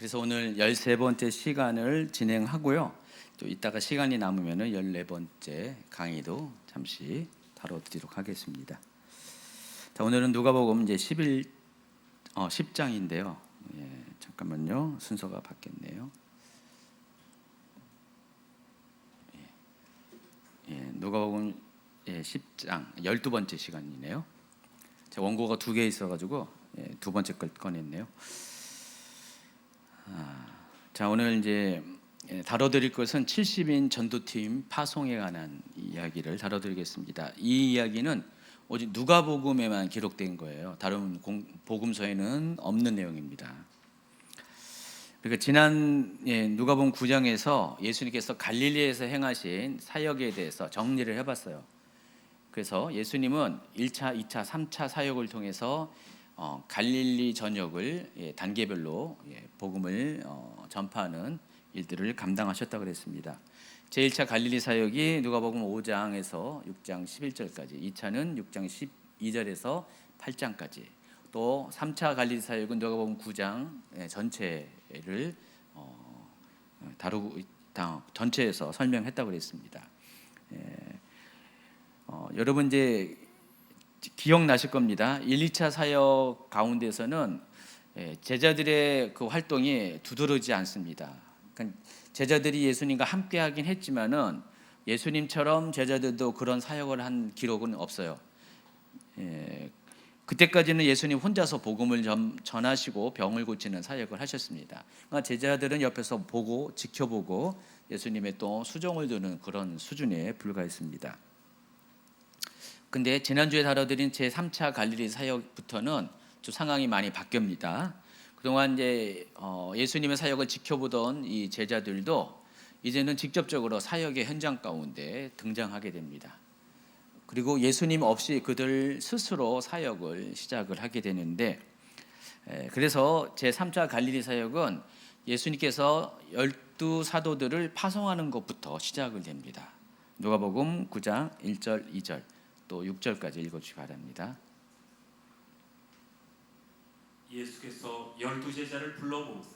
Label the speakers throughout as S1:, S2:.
S1: 그래서 오늘 13번째 시간을 진행하고요. 또 이따가 시간이 남으면 14번째 강의도 잠시 다뤄드리도록 하겠습니다. 자, 오늘은 누가복음 이제 10장인데요. 잠깐만요. 순서가 바뀌었네요. 누가복음 10장 12번째 시간이네요. 제가 원고가 2개 있어가지고 두 번째 걸 꺼냈네요. 자, 오늘 이제 다뤄드릴 것은 70인 전도팀 파송에 관한 이야기를 다뤄드리겠습니다. 이 이야기는 오직 누가복음에만 기록된 거예요. 다른 복음서에는 없는 내용입니다. 그러니까 지난 누가복음 9장에서 예수님께서 갈릴리에서 행하신 사역에 대해서 정리를 해봤어요. 그래서 예수님은 1차, 2차, 3차 사역을 통해서 갈릴리 전역을 단계별로 복음을 전파하는 일들을 감당하셨다고 그랬습니다. 제1차 갈릴리 사역이 누가복음 5장에서 6장 11절까지, 2차는 6장 12절에서 8장까지, 또 3차 갈릴리 사역은 누가복음 9장 전체를 다루고 전체에서 설명했다고 그랬습니다. 여러분 이제 기억나실 겁니다. 1, 2차 사역 가운데서는 제자들의 그 활동이 두드러지지 않습니다. 그러니까 제자들이 예수님과 함께 하긴 했지만은 예수님처럼 제자들도 그런 사역을 한 기록은 없어요. 그때까지는 예수님 혼자서 복음을 전하시고 병을 고치는 사역을 하셨습니다. 그러니까 제자들은 옆에서 보고 지켜보고 예수님의 또 수종을 두는 그런 수준에 불과했습니다. 근데 지난주에 다뤄드린 제3차 갈릴리 사역부터는 좀 상황이 많이 바뀝니다. 그동안 이제 예수님의 사역을 지켜보던 이 제자들도 이제는 직접적으로 사역의 현장 가운데 등장하게 됩니다. 그리고 예수님 없이 그들 스스로 사역을 시작을 하게 되는데, 그래서 제3차 갈릴리 사역은 예수님께서 12사도들을 파송하는 것부터 시작을 됩니다. 누가복음 9장 1절, 2절 또 6절까지 읽어주시기 바랍니다.
S2: 예수께서 12제자를 불러 모으사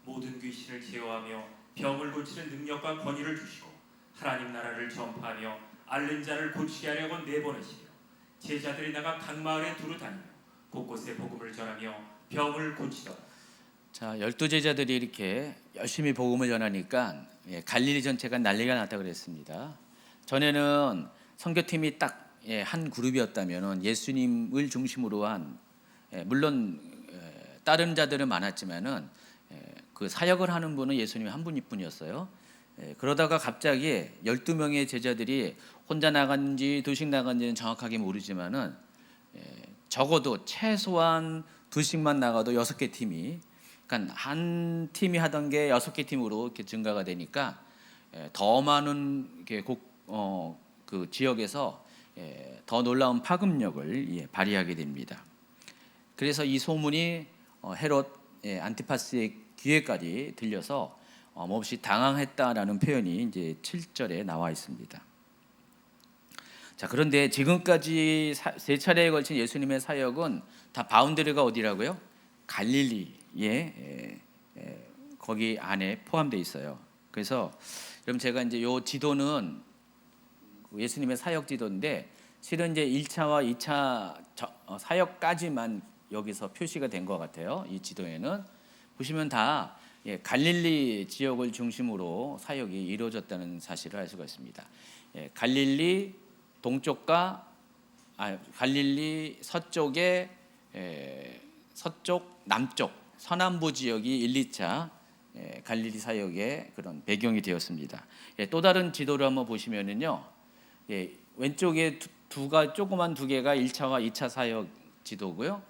S2: 모든 귀신을 제어하며 병을 고치는 능력과 권위를 주시고 하나님 나라를 전파하며 앓는 자를 고치게 하려고 내보내시며 제자들이 나가 각 마을에 두루 다니며 곳곳에 복음을 전하며 병을 고치더라.
S1: 자, 12제자들이 이렇게 열심히 복음을 전하니까 갈릴리 전체가 난리가 났다 그랬습니다. 전에는 선교팀이 딱 한 그룹이었다면 예수님을 중심으로 한, 물론 다른 자들은 많았지만은 그 사역을 하는 분은 예수님 한 분뿐이었어요. 그러다가 갑자기 12명의 제자들이 혼자 나갔는지 둘씩 나갔는지는 정확하게 모르지만은 적어도 최소한 둘씩만 나가도 6개 팀이, 그러니까 한 팀이 하던 게 6개 팀으로 이렇게 증가가 되니까 더 많은 그 지역에서 더 놀라운 파급력을 발휘하게 됩니다. 그래서 이 소문이 헤롯 안티파스의 귀에까지 들려서 몹시 당황했다라는 표현이 이제 7절에 나와 있습니다. 자, 그런데 지금까지 세 차례에 걸친 예수님의 사역은 다 바운더리가 어디라고요? 갈릴리에 거기 안에 포함되어 있어요. 그래서 여러분 제가 이제 요 지도는 예수님의 사역 지도인데 실은 이제 1차와 2차 사역까지만 여기서 표시가 된 것 같아요. 이 지도에는 보시면 다 갈릴리 지역을 중심으로 사역이 이루어졌다는 사실을 알 수가 있습니다. 갈릴리 동쪽과 갈릴리 서쪽에 서쪽, 남쪽, 서남부 지역이 1, 2차 갈릴리 사역의 그런 배경이 되었습니다. 또 다른 지도를 한번 보시면은요, 왼쪽에 조그만 두 개가 1차와 2차 사역 지도고요.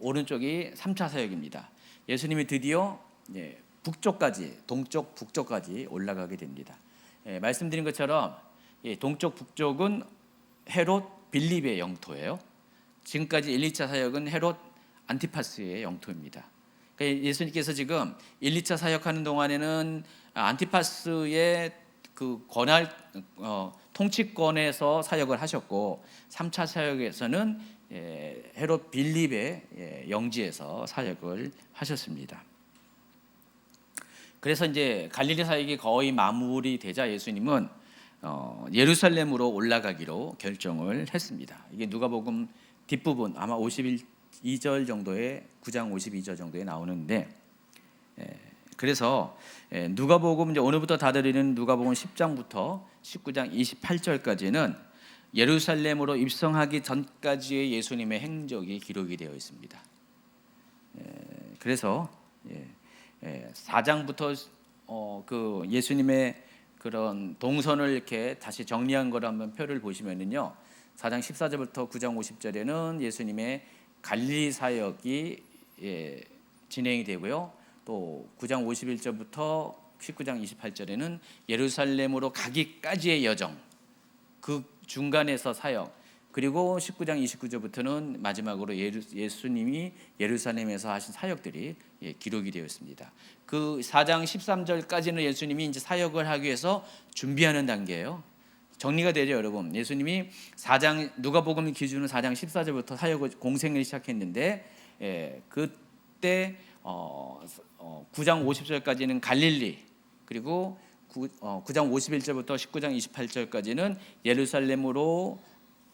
S1: 오른쪽이 3차 사역입니다. 예수님이 드디어 북쪽까지, 동쪽 북쪽까지 올라가게 됩니다. 말씀드린 것처럼 동쪽 북쪽은 헤롯 빌립의 영토예요. 지금까지 1, 2차 사역은 헤롯 안티파스의 영토입니다. 그러니까 예수님께서 지금 1, 2차 사역하는 동안에는 안티파스의 그 통치권에서 사역을 하셨고, 3차 사역에서는 헤롯 빌립의 영지에서 사역을 하셨습니다. 그래서 이제 갈릴리 사역이 거의 마무리되자 예수님은 예루살렘으로 올라가기로 결정을 했습니다. 이게 누가복음 뒷부분 아마 52절 정도에 9장 52절 정도에 나오는데, 그래서 누가복음 이제 오늘부터 다드리는 누가복음 10장부터 19장 28절까지는 예루살렘으로 입성하기 전까지의 예수님의 행적이 기록이 되어 있습니다. 그래서 4장부터 그 예수님의 그런 동선을 이렇게 다시 정리한 걸 한번 표를 보시면은요, 4장 14절부터 9장 50절에는 예수님의 갈릴리 사역이 진행이 되고요. 또 9장 51절부터 19장 28절에는 예루살렘으로 가기까지의 여정, 그 중간에서 사역, 그리고 19장 29절부터는 마지막으로 예수님이 예루살렘에서 하신 사역들이 기록이 되어 있습니다. 그 4장 13절까지는 예수님이 이제 사역을 하기 위해서 준비하는 단계예요. 정리가 되죠, 여러분. 예수님이 4장 누가복음 기준으로 4장 14절부터 사역을 공생을 시작했는데, 그때 9장 50절까지는 갈릴리, 그리고 9장 51절부터 19장 28절까지는 예루살렘으로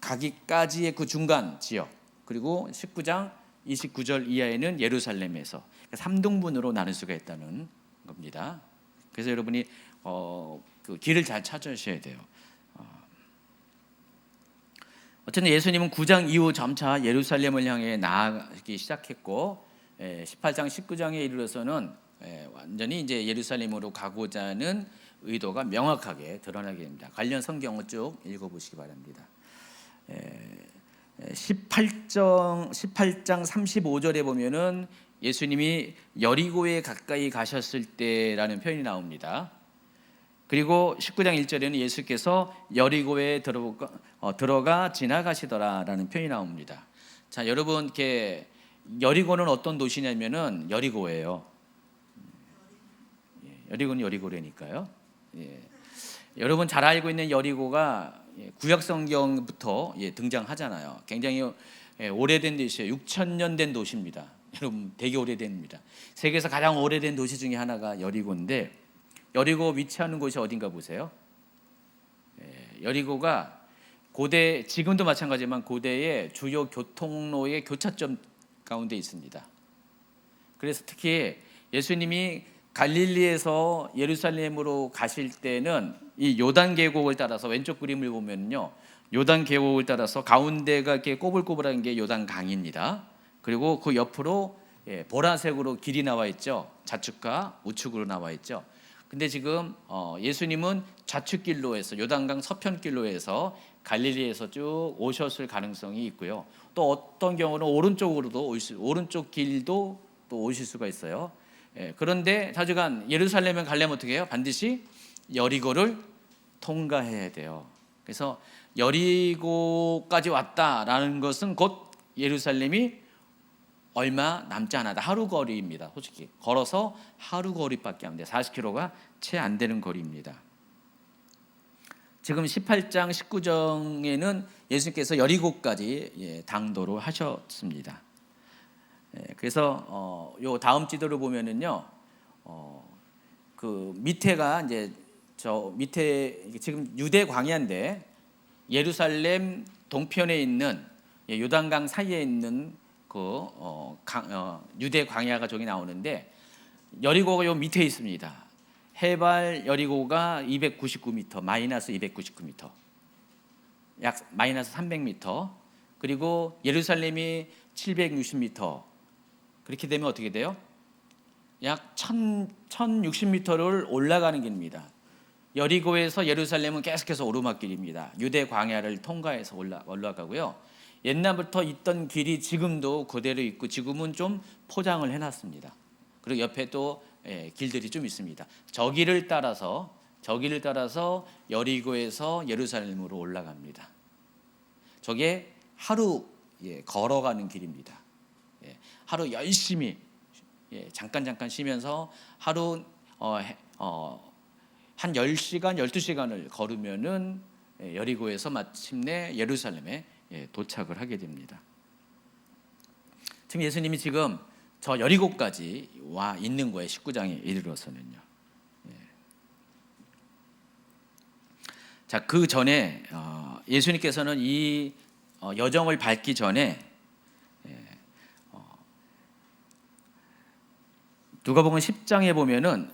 S1: 가기까지의 그 중간 지역, 그리고 19장 29절 이하에는 예루살렘에서 3등분으로 나눌 수가 있다는 겁니다. 그래서 여러분이 그 길을 잘 찾으셔야 돼요. 어쨌든 예수님은 9장 이후 점차 예루살렘을 향해 나아가기 시작했고, 18장 19장에 이르러서는 완전히 이제 예루살렘으로 가고자 하는 의도가 명확하게 드러나게 됩니다. 관련 성경을 쭉 읽어보시기 바랍니다. 18장 35절에 보면은 예수님이 여리고에 가까이 가셨을 때라는 표현이 나옵니다. 그리고 19장 1절에는 예수께서 여리고에 들어가 지나가시더라라는 표현이 나옵니다. 자, 여러분, 이렇게 여리고는 어떤 도시냐면은 여리고예요. 여리고는 여리고라니까요. 여러분 잘 알고 있는 여리고가 구약 성경부터 등장하잖아요. 굉장히 오래된 도시예요. 6,000년 된 도시입니다. 여러분 되게 오래됩니다. 세계에서 가장 오래된 도시 중에 하나가 여리고인데, 여리고 위치하는 곳이 어딘가 보세요. 여리고가 고대, 지금도 마찬가지지만 고대의 주요 교통로의 교차점 가운데 있습니다. 그래서 특히 예수님이 갈릴리에서 예루살렘으로 가실 때는 이 요단 계곡을 따라서, 왼쪽 그림을 보면요, 요단 계곡을 따라서 가운데가 이렇게 꼬불꼬불한 게 요단 강입니다. 그리고 그 옆으로 보라색으로 길이 나와 있죠. 좌측과 우측으로 나와 있죠. 근데 지금 예수님은 좌측길로 해서 요단강 서편길로 해서 갈릴리에서 쭉 오셨을 가능성이 있고요. 또 어떤 경우는 오른쪽으로도 오른쪽 길도 또 오실 수가 있어요. 그런데 하여간 예루살렘에 가려면 어떻게 해요? 반드시 여리고를 통과해야 돼요. 그래서 여리고까지 왔다라는 것은 곧 예루살렘이 얼마 남지 않았다. 하루 거리입니다. 솔직히 걸어서 하루 거리밖에 안 돼요. 40km가 채 안 되는 거리입니다. 지금 18장 19장에는 예수님께서 여리고까지 당도를 하셨습니다. 그래서 요 다음 지도를 보면은요, 그 밑에가 이제 저 밑에 지금 유대 광야인데, 예루살렘 동편에 있는 요단강 사이에 있는 그 유대 광야가 저기 나오는데, 여리고가 요 밑에 있습니다. 해발 여리고가 299m, 마이너스 299m, 약 마이너스 300m, 그리고 예루살렘이 760m. 그렇게 되면 어떻게 돼요? 약 1060m를 올라가는 길입니다. 여리고에서 예루살렘은 계속해서 오르막길입니다. 유대 광야를 통과해서 올라가고요. 옛날부터 있던 길이 지금도 그대로 있고, 지금은 좀 포장을 해놨습니다. 그리고 옆에 또 길들이 좀 있습니다. 저 길을 따라서 여리고에서 예루살렘으로 올라갑니다. 저게 하루 걸어가는 길입니다. 하루 열심히 잠깐 쉬면서 하루 한 10시간, 12시간을 걸으면은 여리고에서 마침내 예루살렘에 도착을 하게 됩니다. 지금 예수님이 지금 저 여리고까지 와 있는 거예요. 19장에 이르러서는요. 자, 그 전에 예수님께서는 이 여정을 밟기 전에 누가복음 10장에 보면은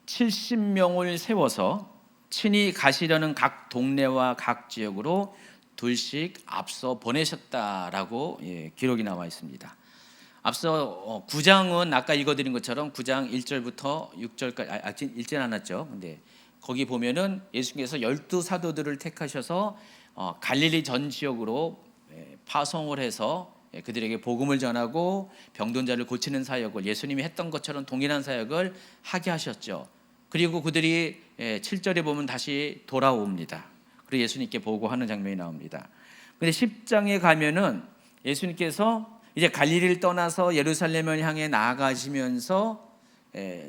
S1: 70명을 세워서 친히 가시려는 각 동네와 각 지역으로 둘씩 앞서 보내셨다라고 기록이 나와 있습니다. 앞서 9장은 아까 읽어드린 것처럼 9장 1절부터 6절까지 아직 읽진 않았죠. 근데 거기 보면은 예수님께서 12사도들을 택하셔서 갈릴리 전 지역으로 파송을 해서 그들에게 복음을 전하고 병든 자를 고치는 사역을 예수님이 했던 것처럼 동일한 사역을 하게 하셨죠. 그리고 그들이 7절에 보면 다시 돌아옵니다. 그리고 예수님께 보고하는 장면이 나옵니다. 근데 10장에 가면은 예수님께서 이제 갈릴리를 떠나서 예루살렘을 향해 나아가시면서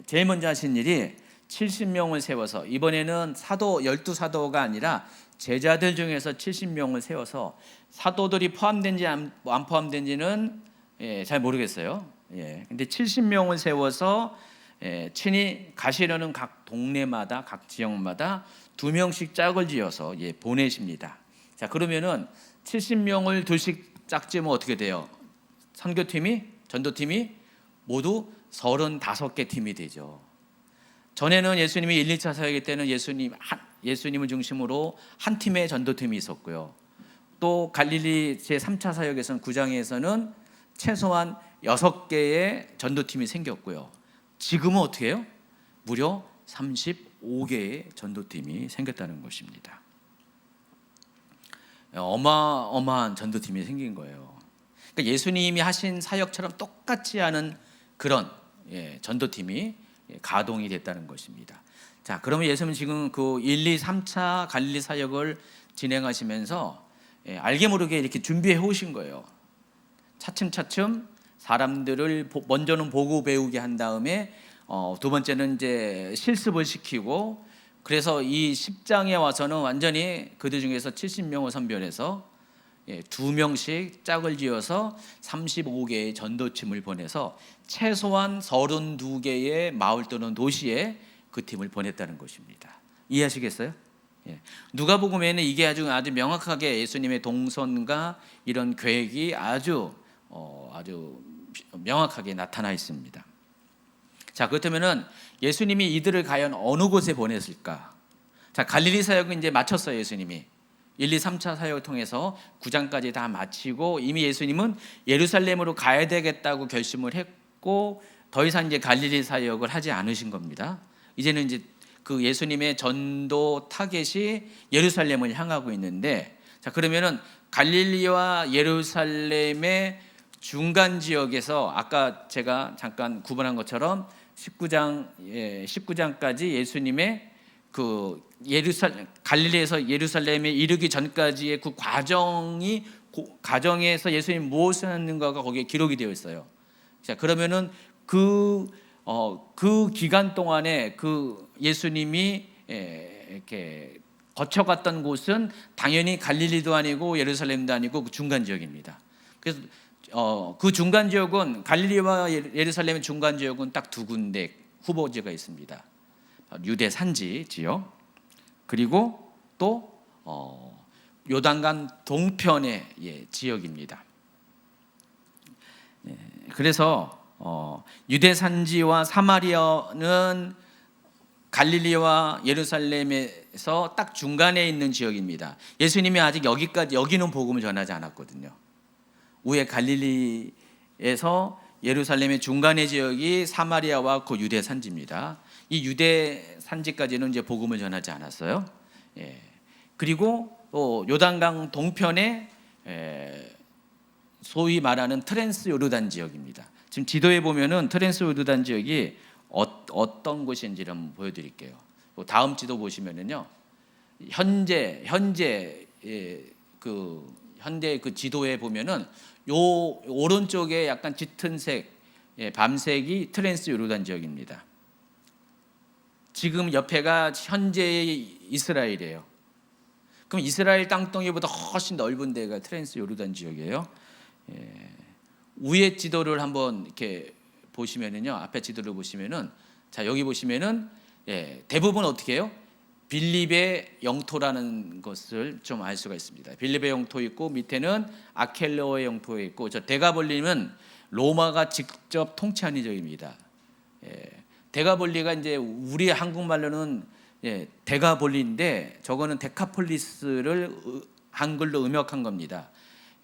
S1: 제일 먼저 하신 일이 70명을 세워서, 이번에는 사도 12사도가 아니라 제자들 중에서 70명을 세워서, 사도들이 포함된지 안 포함된지는 잘 모르겠어요. 근데 70명을 세워서 친히 가시려는 각 동네마다 각 지역마다 2명씩 짝을 지어서 보내십니다. 자, 그러면은 70명을 둘씩 짝지면 어떻게 돼요? 선교팀이, 전도팀이 모두 35개 팀이 되죠. 전에는 예수님이 1, 2차 사역일 때는 예수님을 중심으로 한 팀의 전도팀이 있었고요. 또 갈릴리 제3차 사역에서는 9장에서는 최소한 6개의 전도팀이 생겼고요. 지금은 어떻게 해요? 무려 35개의 전도팀이 생겼다는 것입니다. 어마어마한 전도팀이 생긴 거예요. 그러니까 예수님이 하신 사역처럼 똑같이 하는 그런 전도팀이 가동이 됐다는 것입니다. 자, 그러면 예수님은 지금 그 1, 2, 3차 갈릴리 사역을 진행하시면서 알게 모르게 이렇게 준비해 오신 거예요. 차츰차츰 사람들을 먼저는 보고 배우게 한 다음에 두 번째는 이제 실습을 시키고, 그래서 이 10장에 와서는 완전히 그들 중에서 70명을 선별해서 2명씩 짝을 지어서 35개의 전도팀을 보내서 최소한 32개의 마을 또는 도시에 그 팀을 보냈다는 것입니다. 이해하시겠어요? 누가복음에는 이게 아주 명확하게 예수님의 동선과 이런 계획이 아주 명확하게 나타나 있습니다. 자, 그렇다면은 예수님이 이들을 과연 어느 곳에 보냈을까? 자, 갈릴리 사역은 이제 마쳤어요. 예수님이 1, 2, 3차 사역을 통해서 9장까지 다 마치고 이미 예수님은 예루살렘으로 가야 되겠다고 결심을 했고 더 이상 이제 갈릴리 사역을 하지 않으신 겁니다. 이제는 이제 그 예수님의 전도 타겟이 예루살렘을 향하고 있는데, 자, 그러면은 갈릴리와 예루살렘의 중간 지역에서 아까 제가 잠깐 구분한 것처럼 19장까지 예수님의 그 갈릴리에서 예루살렘에 이르기 전까지의 그 과정에서 예수님이 무엇을 했는가가 거기에 기록이 되어 있어요. 자, 그러면은 그 기간 동안에 그 예수님이 이렇게 거쳐갔던 곳은 당연히 갈릴리도 아니고 예루살렘도 아니고 그 중간 지역입니다. 그래서 그 중간 지역은 갈릴리와 예루살렘의 중간 지역은 딱 두 군데 후보지가 있습니다. 유대 산지 지역, 그리고 또 요단강 동편의 지역입니다. 그래서 유대 산지와 사마리아는 갈릴리와 예루살렘에서 딱 중간에 있는 지역입니다. 예수님이 아직 여기는 복음을 전하지 않았거든요. 위에 갈릴리에서 예루살렘의 중간의 지역이 사마리아와 그 유대 산지입니다. 이 유대 산지까지는 이제 복음을 전하지 않았어요. 그리고 또 요단강 동편에 소위 말하는 트랜스 요르단 지역입니다. 지금 지도에 보면은 트랜스 요르단 지역이 어떤 곳인지를 한번 보여드릴게요. 다음 지도 보시면은요, 현재 그 지도에 보면은 요 오른쪽에 약간 짙은색, 밤색이 트랜스 요르단 지역입니다. 지금 옆에가 현재의 이스라엘이에요. 그럼 이스라엘 땅덩이보다 훨씬 넓은 데가 트랜스 요르단 지역이에요. 위에 지도를 한번 이렇게 보시면은요, 앞에 지도를 보시면은, 자, 여기 보시면은 대부분 어떻게 해요? 빌립의 영토라는 것을 좀 알 수가 있습니다. 빌립의 영토 있고 밑에는 아켈레오의 영토에 있고 저 데가볼리는 로마가 직접 통치하는 지역입니다. 데가볼리가 이제 우리 한국말로는 데가볼리인데 저거는 데카폴리스를 한글로 음역한 겁니다.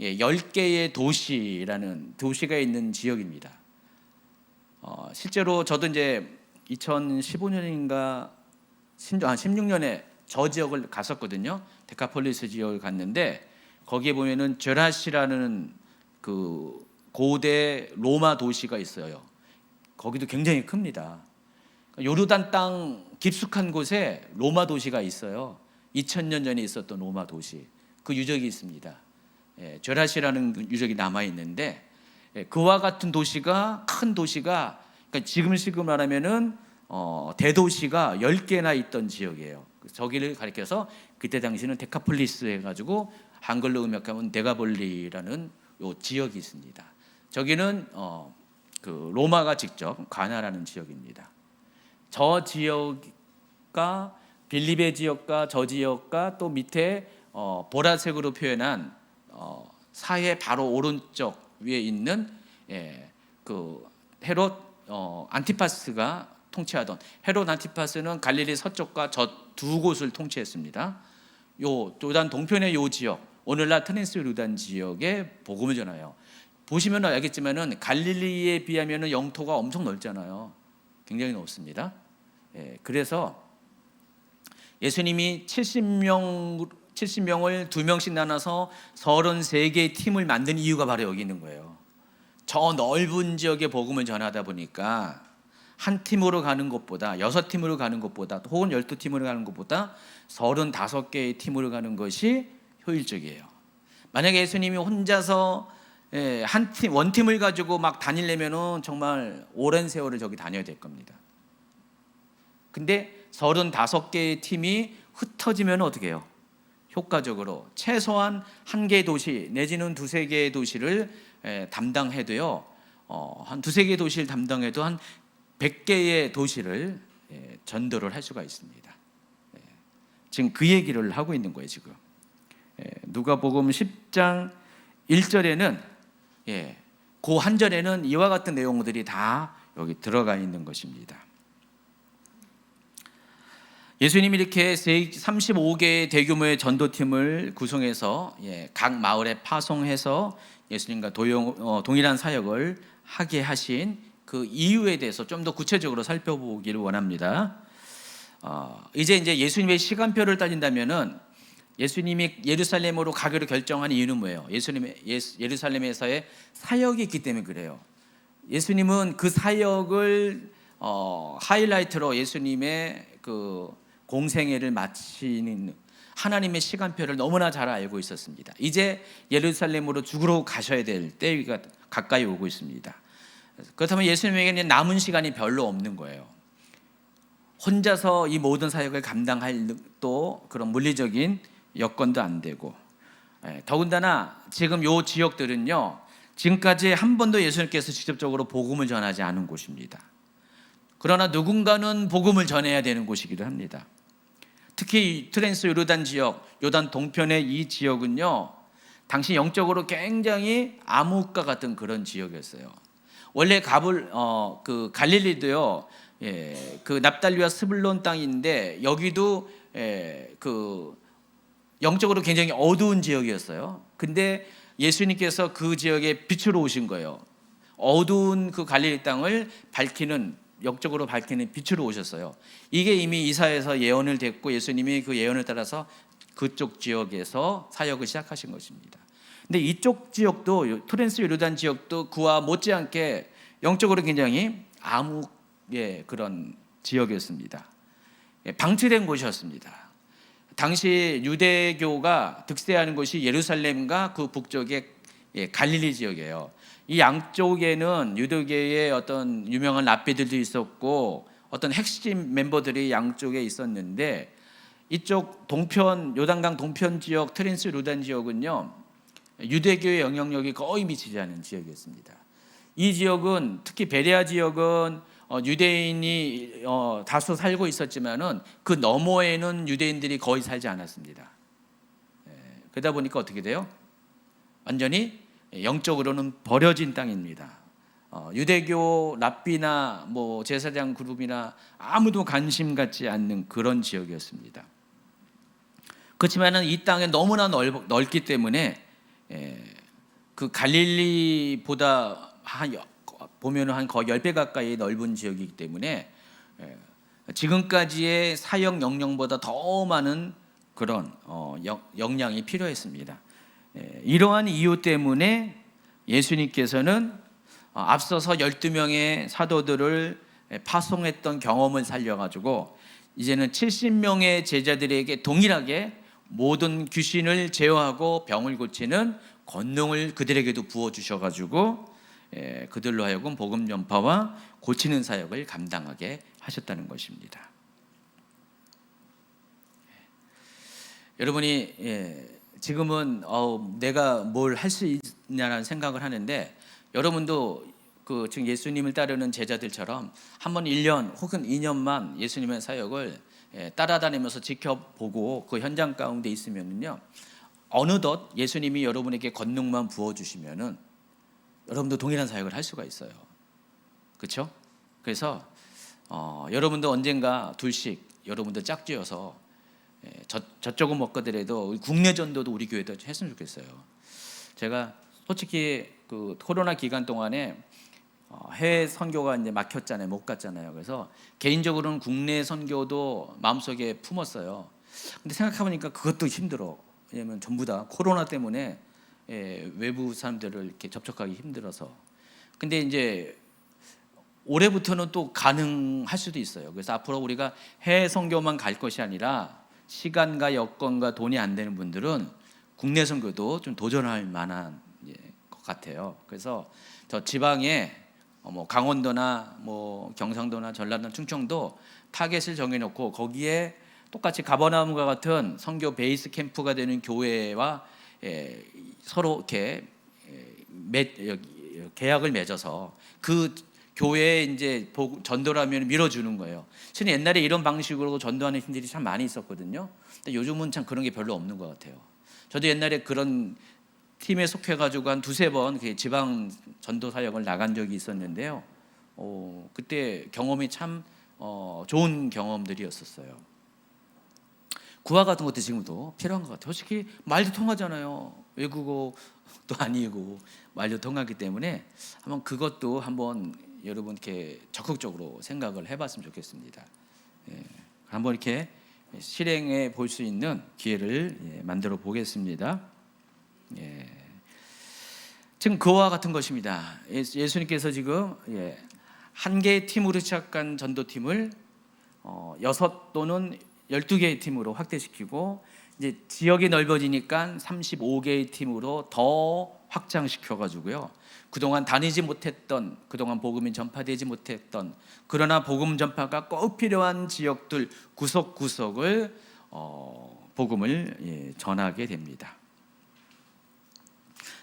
S1: 10개의 도시라는 도시가 있는 지역입니다. 실제로 저도 이제 2015년인가 16년에 저 지역을 갔었거든요. 데카폴리스 지역을 갔는데 거기에 보면은 제라시라는 그 고대 로마 도시가 있어요. 거기도 굉장히 큽니다. 요르단 땅 깊숙한 곳에 로마 도시가 있어요. 2000년 전에 있었던 로마 도시. 그 유적이 있습니다. 제라시라는 유적이 남아 있는데 그와 같은 도시가 큰 도시가 그러니까 지금 말하면은 대도시가 10개나 있던 지역이에요. 저기를 가리켜서 그때 당시는 데카폴리스 해가지고 한글로 음역하면 데가볼리라는 요 지역이 있습니다. 저기는 그 로마가 직접 관할하는 지역입니다. 저 지역과 빌립의 지역과 저 지역과 또 밑에 보라색으로 표현한 사해 바로 오른쪽 위에 있는 그 헤롯 안티파스가 통치하던 헤롯 안티파스는 갈릴리 서쪽과 저 두 곳을 통치했습니다. 요 요단 동편의 요 지역, 오늘날 트랜스 요르단 지역에 복음을 전해요. 보시면 알겠지만은 갈릴리에 비하면은 영토가 엄청 넓잖아요. 굉장히 넓습니다. 그래서 예수님이 70명을 2명씩 나눠서 33개의 팀을 만든 이유가 바로 여기 있는 거예요. 저 넓은 지역에 복음을 전하다 보니까 한 팀으로 가는 것보다 6팀으로 가는 것보다 혹은 12팀으로 가는 것보다 35개의 팀으로 가는 것이 효율적이에요. 만약에 예수님이 혼자서 원팀을 가지고 막 다니려면은 정말 오랜 세월을 저기 다녀야 될 겁니다. 근데 35개의 팀이 흩어지면 어떻게 해요? 효과적으로 최소한 1개의 도시 내지는 2-3개의 도시를 담당해도요. 한 2-3개의 도시를 담당해도 한 100개의 도시를 전도를 할 수가 있습니다. 지금 그 얘기를 하고 있는 거예요. 지금 누가복음 10장 1절에는 그 한 절에는 이와 같은 내용들이 다 여기 들어가 있는 것입니다. 예수님이 이렇게 35개의 대규모의 전도팀을 구성해서 각 마을에 파송해서 예수님과 동일한 사역을 하게 하신 그 이유에 대해서 좀 더 구체적으로 살펴보기를 원합니다. 이제 예수님의 시간표를 따진다면은 예수님이 예루살렘으로 가기로 결정한 이유는 뭐예요? 예루살렘에서의 사역이 있기 때문에 그래요. 예수님은 그 사역을 하이라이트로 예수님의 그 공생애를 마치는 하나님의 시간표를 너무나 잘 알고 있었습니다. 이제 예루살렘으로 죽으러 가셔야 될 때가 가까이 오고 있습니다. 그렇다면 예수님에게는 남은 시간이 별로 없는 거예요. 혼자서 이 모든 사역을 감당할 또 그런 물리적인 여건도 안 되고, 더군다나 지금 이 지역들은요 지금까지 한 번도 예수님께서 직접적으로 복음을 전하지 않은 곳입니다. 그러나 누군가는 복음을 전해야 되는 곳이기도 합니다. 특히 트랜스 요르단 지역, 요단 동편의 이 지역은요 당시 영적으로 굉장히 암흑과 같은 그런 지역이었어요. 원래 그 갈릴리도요, 그 납달리와 스불론 땅인데 여기도 그 영적으로 굉장히 어두운 지역이었어요. 근데 예수님께서 그 지역에 빛으로 오신 거예요. 어두운 그 갈릴리 땅을 영적으로 밝히는 빛으로 오셨어요. 이게 이미 이사야에서 예언을 됐고 예수님이 그 예언을 따라서 그쪽 지역에서 사역을 시작하신 것입니다. 근데 이쪽 지역도 트랜스 요르단 지역도 그와 못지않게 영적으로 굉장히 암흑의 그런 지역이었습니다. 방치된 곳이었습니다. 당시 유대교가 득세하는 곳이 예루살렘과 그 북쪽의 갈릴리 지역이에요. 이 양쪽에는 유대교의 어떤 유명한 랍비들도 있었고 어떤 핵심 멤버들이 양쪽에 있었는데 이쪽 동편 요단강 동편 지역 트랜스 요르단 지역은요 유대교의 영향력이 거의 미치지 않은 지역이었습니다. 이 지역은 특히 베레아 지역은 유대인이 다수 살고 있었지만은 그 너머에는 유대인들이 거의 살지 않았습니다. 그러다 보니까 어떻게 돼요? 완전히 영적으로는 버려진 땅입니다. 유대교 랍비나 뭐 제사장 그룹이나 아무도 관심 갖지 않는 그런 지역이었습니다. 그렇지만은 이 땅에 너무나 넓기 때문에 그 갈릴리보다 보면은 한 거의 10배 가까이 넓은 지역이기 때문에 지금까지의 사역 영역보다 더 많은 그런 역량이 필요했습니다. 이러한 이유 때문에 예수님께서는 앞서서 12명의 사도들을 파송했던 경험을 살려가지고 이제는 70명의 제자들에게 동일하게 모든 귀신을 제어하고 병을 고치는 권능을 그들에게도 부어주셔가지고 그들로 하여금 복음 전파와 고치는 사역을 감당하게 하셨다는 것입니다. 여러분이 지금은 내가 뭘 할 수 있냐라는 생각을 하는데, 여러분도 그 지금 예수님을 따르는 제자들처럼 한번 1년 혹은 2년만 예수님의 사역을 따라다니면서 지켜보고 그 현장 가운데 있으면은요, 어느덧 예수님이 여러분에게 권능만 부어주시면은 여러분도 동일한 사역을 할 수가 있어요. 그렇죠? 그래서 여러분도 언젠가 둘씩 여러분들 짝지어서 저쪽은 못 가더라도 국내 전도도 우리 교회도 했으면 좋겠어요. 제가 솔직히 그 코로나 기간 동안에 해외 선교가 이제 막혔잖아요. 못 갔잖아요. 그래서 개인적으로는 국내 선교도 마음속에 품었어요. 근데 생각해보니까 그것도 힘들어. 왜냐면 전부 다 코로나 때문에 외부 사람들을 이렇게 접촉하기 힘들어서. 근데 이제 올해부터는 또 가능할 수도 있어요. 그래서 앞으로 우리가 해외 선교만 갈 것이 아니라 시간과 여건과 돈이 안 되는 분들은 국내 선교도 좀 도전할 만한 것 같아요. 그래서 저 지방에 뭐 강원도나 뭐 경상도나 전라도, 충청도 타겟을 정해놓고 거기에 똑같이 가버나움과 같은 선교 베이스 캠프가 되는 교회와 서로 이렇게 계약을 맺어서 그 교회에 이제 전도를 하면 밀어주는 거예요. 저는 옛날에 이런 방식으로 전도하는 팀들이 참 많이 있었거든요. 근데 요즘은 참 그런 게 별로 없는 것 같아요. 저도 옛날에 그런 팀에 속해가지고 한 2-3번 지방 전도 사역을 나간 적이 있었는데요. 그때 경험이 참 좋은 경험들이었었어요. 구화 같은 것도 지금도 필요한 것 같아요. 솔직히 말도 통하잖아요. 외국어도 아니고 말도 통하기 때문에 한번 그것도 한번 여러분 이렇게 적극적으로 생각을 해봤으면 좋겠습니다. 한번 이렇게 실행해 볼 수 있는 기회를 만들어 보겠습니다. 지금 그와 같은 것입니다. 예수님께서 지금 한 개의 팀으로 시작한 전도팀을 6 또는 12개의 팀으로 확대시키고 이제 지역이 넓어지니까 35개의 팀으로 더 확장시켜 가지고요. 그동안 다니지 못했던, 그동안 복음이 전파되지 못했던, 그러나 복음 전파가 꼭 필요한 지역들 구석구석을 복음을 전하게 됩니다.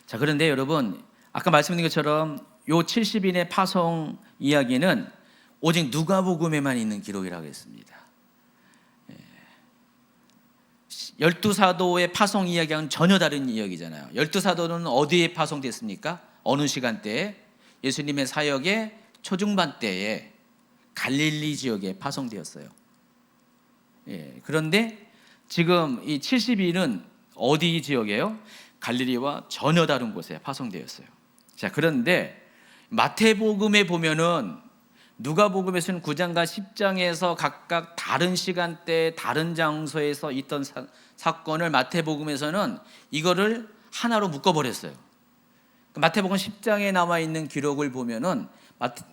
S1: 자, 그런데 여러분, 아까 말씀드린 것처럼 요 70인의 파송 이야기는 오직 누가복음에만 있는 기록이라고 했습니다. 12사도의 파송 이야기와는 전혀 다른 이야기잖아요. 12사도는 어디에 파송됐습니까? 어느 시간대에? 예수님의 사역의 초중반 때에 갈릴리 지역에 파송되었어요. 그런데 지금 이 70인은 어디 지역이에요? 갈릴리와 전혀 다른 곳에 파송되었어요. 자, 그런데 마태복음에 보면은 누가복음에서는 9장과 10장에서 각각 다른 시간대 다른 장소에서 있던 사건을 마태복음에서는 이거를 하나로 묶어버렸어요. 마태복음 10장에 나와 있는 기록을 보면은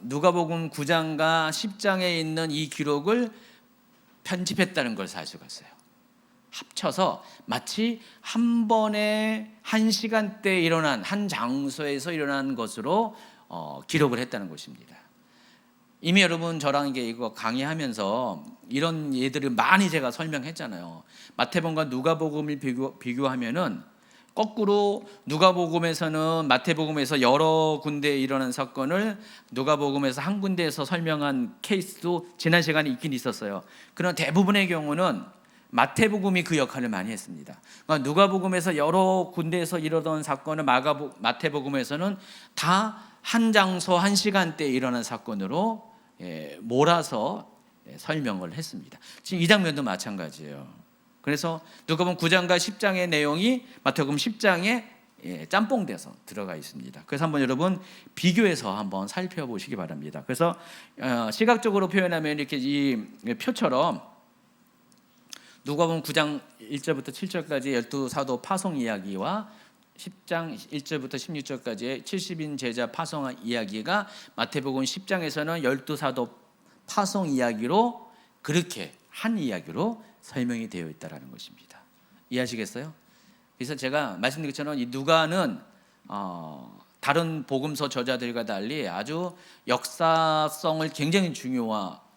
S1: 누가복음 9장과 10장에 있는 이 기록을 편집했다는 걸 알 수가 있어요. 합쳐서 마치 한 번에 한 시간대에 일어난 한 장소에서 일어난 것으로 기록을 했다는 것입니다. 이미 여러분 저랑 이거 강의하면서 이런 예들을 많이 제가 설명했잖아요. 마태복음과 누가복음을 비교하면은 거꾸로 누가복음에서는 마태복음에서 여러 군데 일어난 사건을 누가복음에서 한 군데에서 설명한 케이스도 지난 시간에 있긴 있었어요. 그런 대부분의 경우는 마태복음이 그 역할을 많이 했습니다. 그러니까 누가복음에서 여러 군데에서 일어난 사건을 마태복음에서는 다 한 장소 한 시간대에 일어난 사건으로 몰아서 설명을 했습니다. 지금 이 장면도 마찬가지예요. 그래서 누가복음 9장과 10장의 내용이 마태복음 10장에 짬뽕돼서 들어가 있습니다. 그래서 한번 여러분 비교해서 한번 살펴보시기 바랍니다. 그래서 시각적으로 표현하면 이렇게 이 표처럼 누가복음 9장 1절부터 7절까지 12사도 파송 이야기와 10장 1절부터 16절까지의 70인 제자 파송 이야기가 마태복음 10장에서는 12사도 파송 이야기로 그렇게 한 이야기로 설명이 되어 있다는 것입니다. 이해하시겠어요? 그래서 제가 말씀드린 것처럼 이 누가는 다른 복음서 저자들과 달리 아주 역사성을 굉장히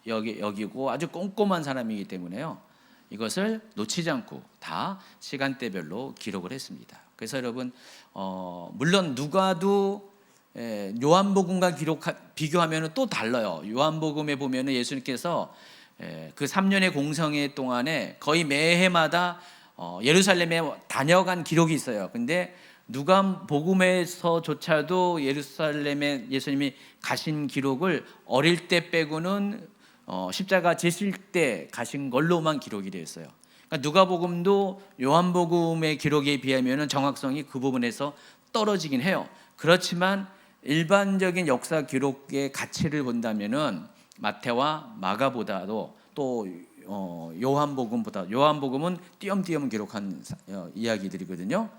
S1: 여기고 아주 꼼꼼한 사람이기 때문에요. 이것을 놓치지 않고 다 시간대별로 기록을 했습니다. 그래서 여러분 물론 누가도 요한복음과 비교하면 또 달라요. 요한복음에 보면 예수님께서 그 3년의 공성회 동안에 거의 매해마다 예루살렘에 다녀간 기록이 있어요. 근데 누가복음에서조차도 예루살렘에 예수님이 가신 기록을 어릴 때 빼고는 십자가 지실 때 가신 걸로만 기록이 되어 있어요. 그러니까 누가복음도 요한복음의 기록에 비하면 정확성이 그 부분에서 떨어지긴 해요. 그렇지만 일반적인 역사 기록의 가치를 본다면은 마태와 마가보다도 또 요한복음은 띄엄띄엄 기록한 이야기들이거든요.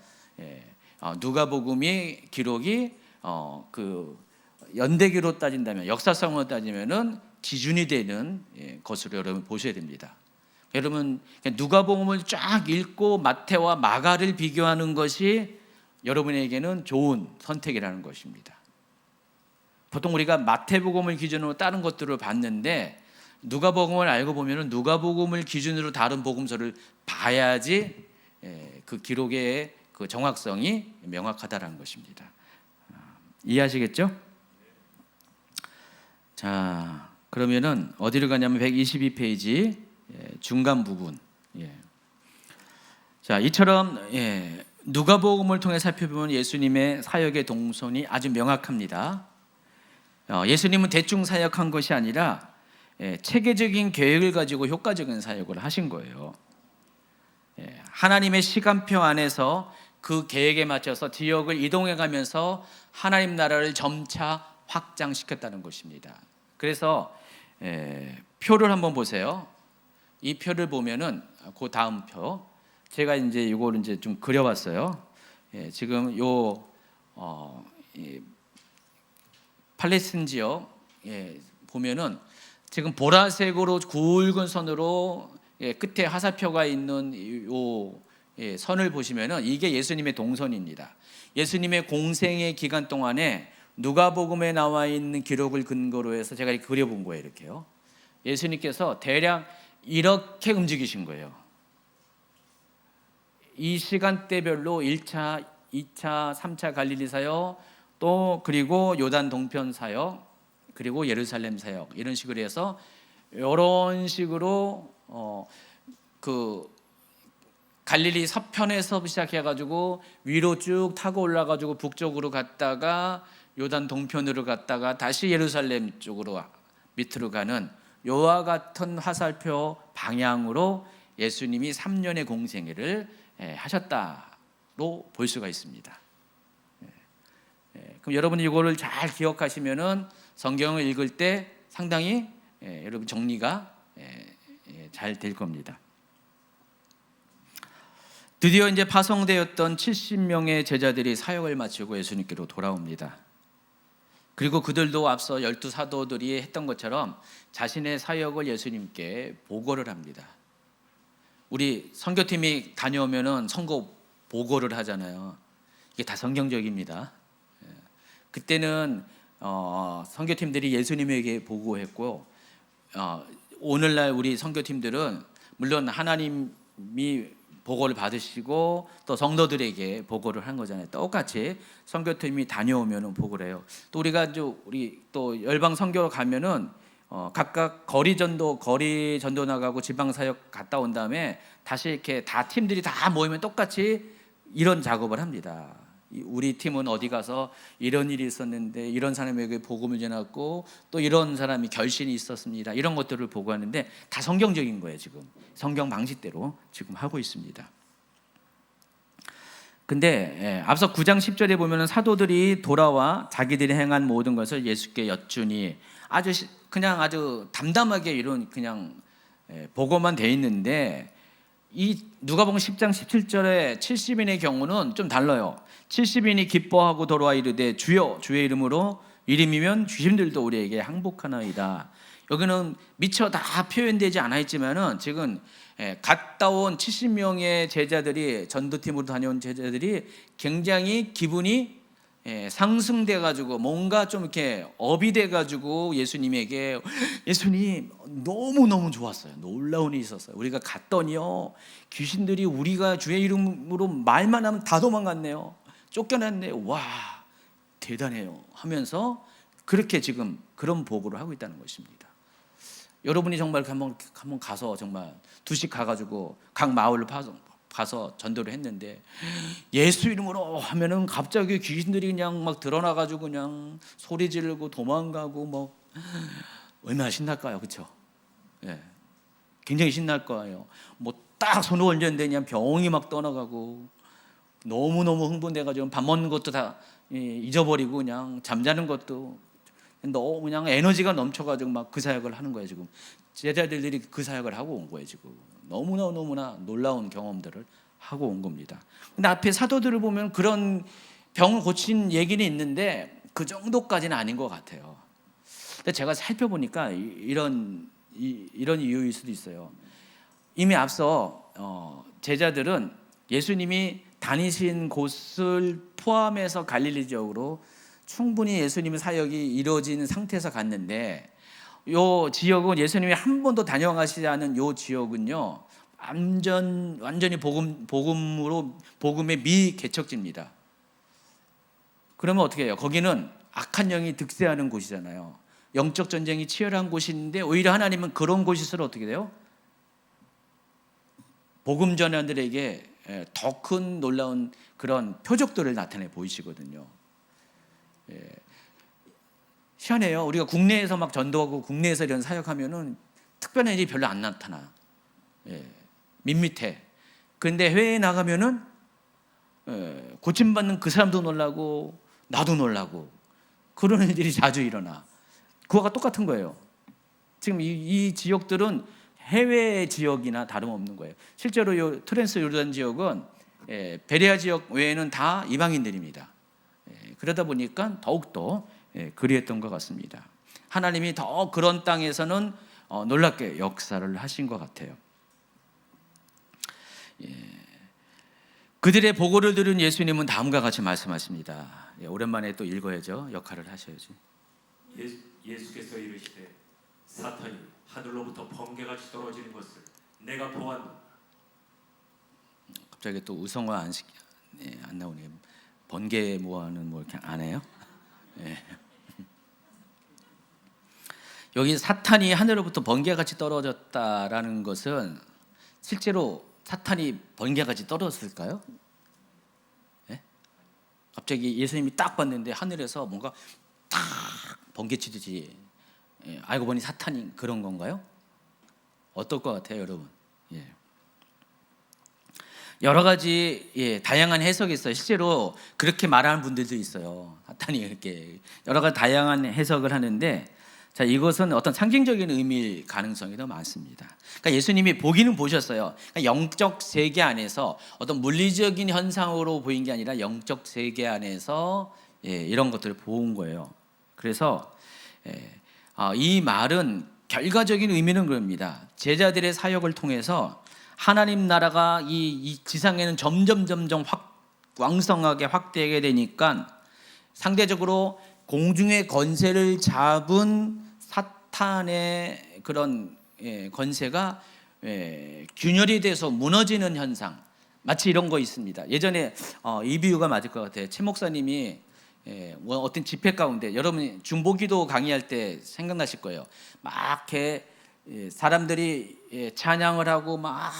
S1: 누가복음의 기록이 그 연대기로 따진다면 역사성으로 따지면은 기준이 되는 것으로 여러분 보셔야 됩니다. 여러분 누가복음을 쫙 읽고 마태와 마가를 비교하는 것이 여러분에게는 좋은 선택이라는 것입니다. 보통 우리가 마태복음을 기준으로 다른 것들을 봤는데 누가복음을 알고 보면 누가복음을 기준으로 다른 복음서를 봐야지 그 기록의 그 정확성이 명확하다는 것입니다. 이해하시겠죠? 자, 그러면은 어디로 가냐면 122페이지 중간 부분. 자, 이처럼 누가복음을 통해 살펴보면 예수님의 사역의 동선이 아주 명확합니다. 예수님은 대충 사역한 것이 아니라 체계적인 계획을 가지고 효과적인 사역을 하신 거예요. 하나님의 시간표 안에서 그 계획에 맞춰서 지역을 이동해 가면서 하나님 나라를 점차 확장시켰다는 것입니다. 그래서 표를 한번 보세요. 이 표를 보면은 그 다음 표 제가 이제 이걸 이제 좀 그려봤어요. 지금 팔레스틴 지역 보면은 지금 보라색으로 굵은 선으로 끝에 화살표가 있는 선을 보시면은 이게 예수님의 동선입니다. 예수님의 공생의 기간 동안에 누가복음에 나와 있는 기록을 근거로 해서 제가 이렇게 그려본 거예요. 이렇게요. 예수님께서 대략 이렇게 움직이신 거예요. 이 시간대별로 1차, 2차, 3차 갈릴리 사역, 또 그리고 요단 동편 사역, 그리고 예루살렘 사역 이런 식으로 해서 이런 식으로 그 갈릴리 서편에서 시작해가지고 위로 쭉 타고 올라가지고 북쪽으로 갔다가 요단 동편으로 갔다가 다시 예루살렘 쪽으로 밑으로 가는 요와 같은 화살표 방향으로 예수님이 3년의 공생애를 하셨다로 볼 수가 있습니다. 그럼 여러분이 이거를 잘 기억하시면은 성경을 읽을 때 상당히 여러분 정리가 잘 될 겁니다. 드디어 이제 파송되었던 70명의 제자들이 사역을 마치고 예수님께로 돌아옵니다. 그리고 그들도 앞서 12사도들이 했던 것처럼 자신의 사역을 예수님께 보고를 합니다. 우리 선교팀이 다녀오면은 선거 보고를 하잖아요. 이게 다 성경적입니다. 그때는 선교팀들이 예수님에게 보고했고 오늘날 우리 선교팀들은 물론 하나님이 보고를 받으시고 또 성도들에게 보고를 한 거잖아요. 똑같이 선교팀이 다녀오면은 보고를 해요. 또 우리가 우리 또 열방 선교로 가면은 각각 거리 전도 나가고 지방 사역 갔다 온 다음에 다시 이렇게 다 팀들이 다 모이면 똑같이 이런 작업을 합니다. 우리 팀은 어디 가서 이런 일이 있었는데 이런 사람에게 복음을 전했고 또 이런 사람이 결신이 있었습니다. 이런 것들을 보고하는데 다 성경적인 거예요. 지금 성경 방식대로 지금 하고 있습니다. 근데 앞서 9장 10절에 보면은 사도들이 돌아와 자기들이 행한 모든 것을 예수께 여쭈니 그냥 아주 담담하게 이런 그냥 보고만 돼 있는데 이 누가복음 10장 17절에 70인의 경우는 좀 달라요. 70인이 기뻐하고 돌아와 이르되 주여 주의 이름으로 이름이면 귀신들도 우리에게 항복하나이다. 여기는 미처 다 표현되지 않아 있지만은 지금 갔다 온 70명의 제자들이 전도팀으로 다녀온 제자들이 굉장히 기분이 상승돼 가지고 뭔가 좀 이렇게 업이 돼 가지고 예수님에게 예수님 너무너무 좋았어요. 놀라운 일이 있었어요. 우리가 갔더니요 귀신들이 우리가 주의 이름으로 말만 하면 다 도망갔네요. 쫓겨났네요. 와 대단해요 하면서 그렇게 지금 그런 보고를 하고 있다는 것입니다. 여러분이 정말 한번 가서 정말 2씩 가가지고 각 마을을 가서 전도를 했는데 예수 이름으로 하면은 갑자기 귀신들이 그냥 막 드러나가지고 그냥 소리 지르고 도망가고 뭐 얼마나 신날까요, 그렇죠? 예, 굉장히 신날 거예요. 뭐 딱 손을 얹었는데 그냥 병이 막 떠나가고 너무 흥분돼가지고 밥 먹는 것도 다 잊어버리고 그냥 잠자는 것도 너무 그냥 에너지가 넘쳐가지고 막 그 사역을 하는 거예요. 지금 제자들이 그 사역을 하고 온 거예요. 지금 너무나 놀라운 경험들을 하고 온 겁니다. 근데 앞에 사도들을 보면 그런 병을 고친 얘기는 있는데 그 정도까지는 아닌 것 같아요. 근데 제가 살펴보니까 이런 이유일 수도 있어요. 이미 앞서 제자들은 예수님이 다니신 곳을 포함해서 갈릴리 지역으로 충분히 예수님의 사역이 이루어진 상태에서 갔는데 요 지역은 예수님이 한 번도 다녀가시지 않은 요 지역은요 완전히 복음의 미개척지입니다. 그러면 어떻게 해요? 거기는 악한 영이 득세하는 곳이잖아요. 영적 전쟁이 치열한 곳인데 오히려 하나님은 그런 곳일수록 어떻게 돼요? 복음 전환들에게 더 큰 놀라운 그런 표적들을 나타내 보이시거든요. 희한해요. 우리가 국내에서 막 전도하고 국내에서 이런 사역하면은 특별한 일이 별로 안 나타나. 밋밋해. 그런데 해외에 나가면은 고침받는 그 사람도 놀라고 나도 놀라고 그런 일들이 자주 일어나. 그거가 똑같은 거예요. 지금 이 지역들은 해외 지역이나 다름없는 거예요. 실제로 이 트랜스 요르단 지역은 베레아 지역 외에는 다 이방인들입니다. 그러다 보니까 더욱더 그리했던 것 같습니다. 하나님이 더 그런 땅에서는 놀랍게 역사를 하신 것 같아요. 그들의 보고를 들은 예수님은 다음과 같이 말씀하십니다. 오랜만에 또 읽어야죠. 역할을 하셔야지.
S2: 예수께서 이르시되 사탄이 하늘로부터 번개같이 떨어지는 것을 내가 보았노라.
S1: 갑자기 또 의성어 안 나오네요. 번개 모아는 뭐 이렇게 안 해요? 여기 사탄이 하늘로부터 번개같이 떨어졌다라는 것은 실제로 사탄이 번개같이 떨어졌을까요? 갑자기 예수님이 딱 봤는데 하늘에서 뭔가 탁 번개 치듯이 알고 보니 사탄이 그런 건가요? 어떨 것 같아요, 여러분? 여러 가지 다양한 해석이 있어요. 실제로 그렇게 말하는 분들도 있어요. 사탄이 이렇게 여러 가지 다양한 해석을 하는데, 자, 이것은 어떤 상징적인 의미일 가능성이 더 많습니다. 그러니까 예수님이 보기는 보셨어요. 그러니까 영적 세계 안에서 어떤 물리적인 현상으로 보인 게 아니라 영적 세계 안에서 이런 것들을 본 거예요. 그래서 이 말은 결과적인 의미는 그럽니다. 제자들의 사역을 통해서 하나님 나라가 이 지상에는 점점 왕성하게 확대하게 되니까 상대적으로 공중의 권세를 잡은 사탄의 그런 권세가 균열이 돼서 무너지는 현상, 마치 이런 거 있습니다. 예전에 이 비유가 맞을 것 같아요. 최 목사님이 어떤 집회 가운데 여러분 중보기도 강의할 때 생각나실 거예요. 막 이렇게 사람들이 찬양을 하고 막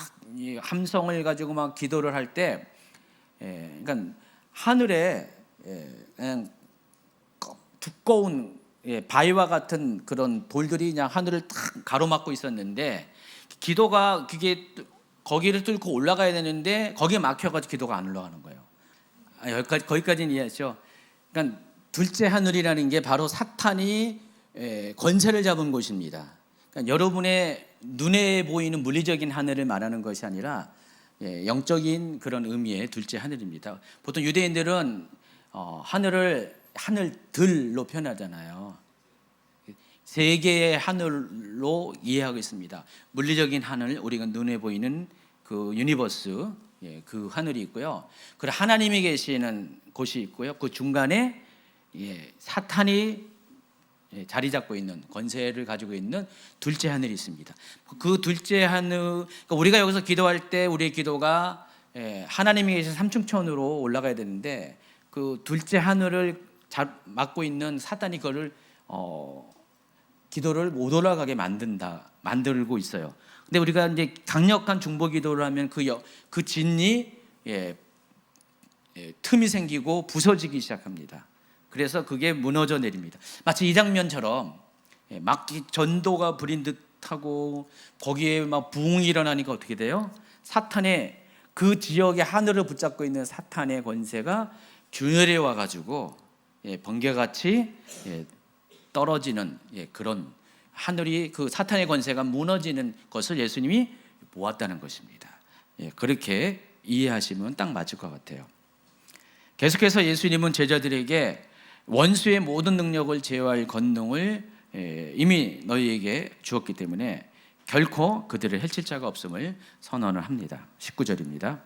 S1: 함성을 가지고 막 기도를 할 때, 그러니까 하늘에 그냥 두꺼운 바위와 같은 그런 돌들이 그냥 하늘을 탁 가로막고 있었는데 기도가 그게 거기를 뚫고 올라가야 되는데 거기에 막혀가지고 기도가 안 올라가는 거예요. 거기까지는 이해하죠. 그러니까 둘째 하늘이라는 게 바로 사탄이 권세를 잡은 곳입니다. 그러니까 여러분의 눈에 보이는 물리적인 하늘을 말하는 것이 아니라 영적인 그런 의미의 둘째 하늘입니다. 보통 유대인들은 하늘을 하늘들로 표현하잖아요. 세 개의 하늘로 이해하고 있습니다. 물리적인 하늘, 우리가 눈에 보이는 그 유니버스, 그 하늘이 있고요. 그리고 하나님이 계시는 곳이 있고요. 그 중간에 사탄이 자리 잡고 있는 권세를 가지고 있는 둘째 하늘이 있습니다. 그 둘째 하늘, 그러니까 우리가 여기서 기도할 때 우리의 기도가 하나님이 계신 삼층천으로 올라가야 되는데 그 둘째 하늘을 막고 있는 사탄이 그거를 기도를 못 올라가게 만들고 있어요. 근데 우리가 이제 강력한 중보 기도를 하면 그 진이 틈이 생기고 부서지기 시작합니다. 그래서 그게 무너져 내립니다. 마치 이 장면처럼 막 전도가 부린 듯하고 거기에 막 부흥이 일어나니까 어떻게 돼요? 사탄의 그 지역의 하늘을 붙잡고 있는 사탄의 권세가 균열해 와가지고 번개같이 떨어지는 그런 하늘이 그 사탄의 권세가 무너지는 것을 예수님이 보았다는 것입니다. 그렇게 이해하시면 딱 맞을 것 같아요. 계속해서 예수님은 제자들에게 원수의 모든 능력을 제어할 권능을 이미 너희에게 주었기 때문에 결코 그들을 해칠 자가 없음을 선언을 합니다. 19절입니다.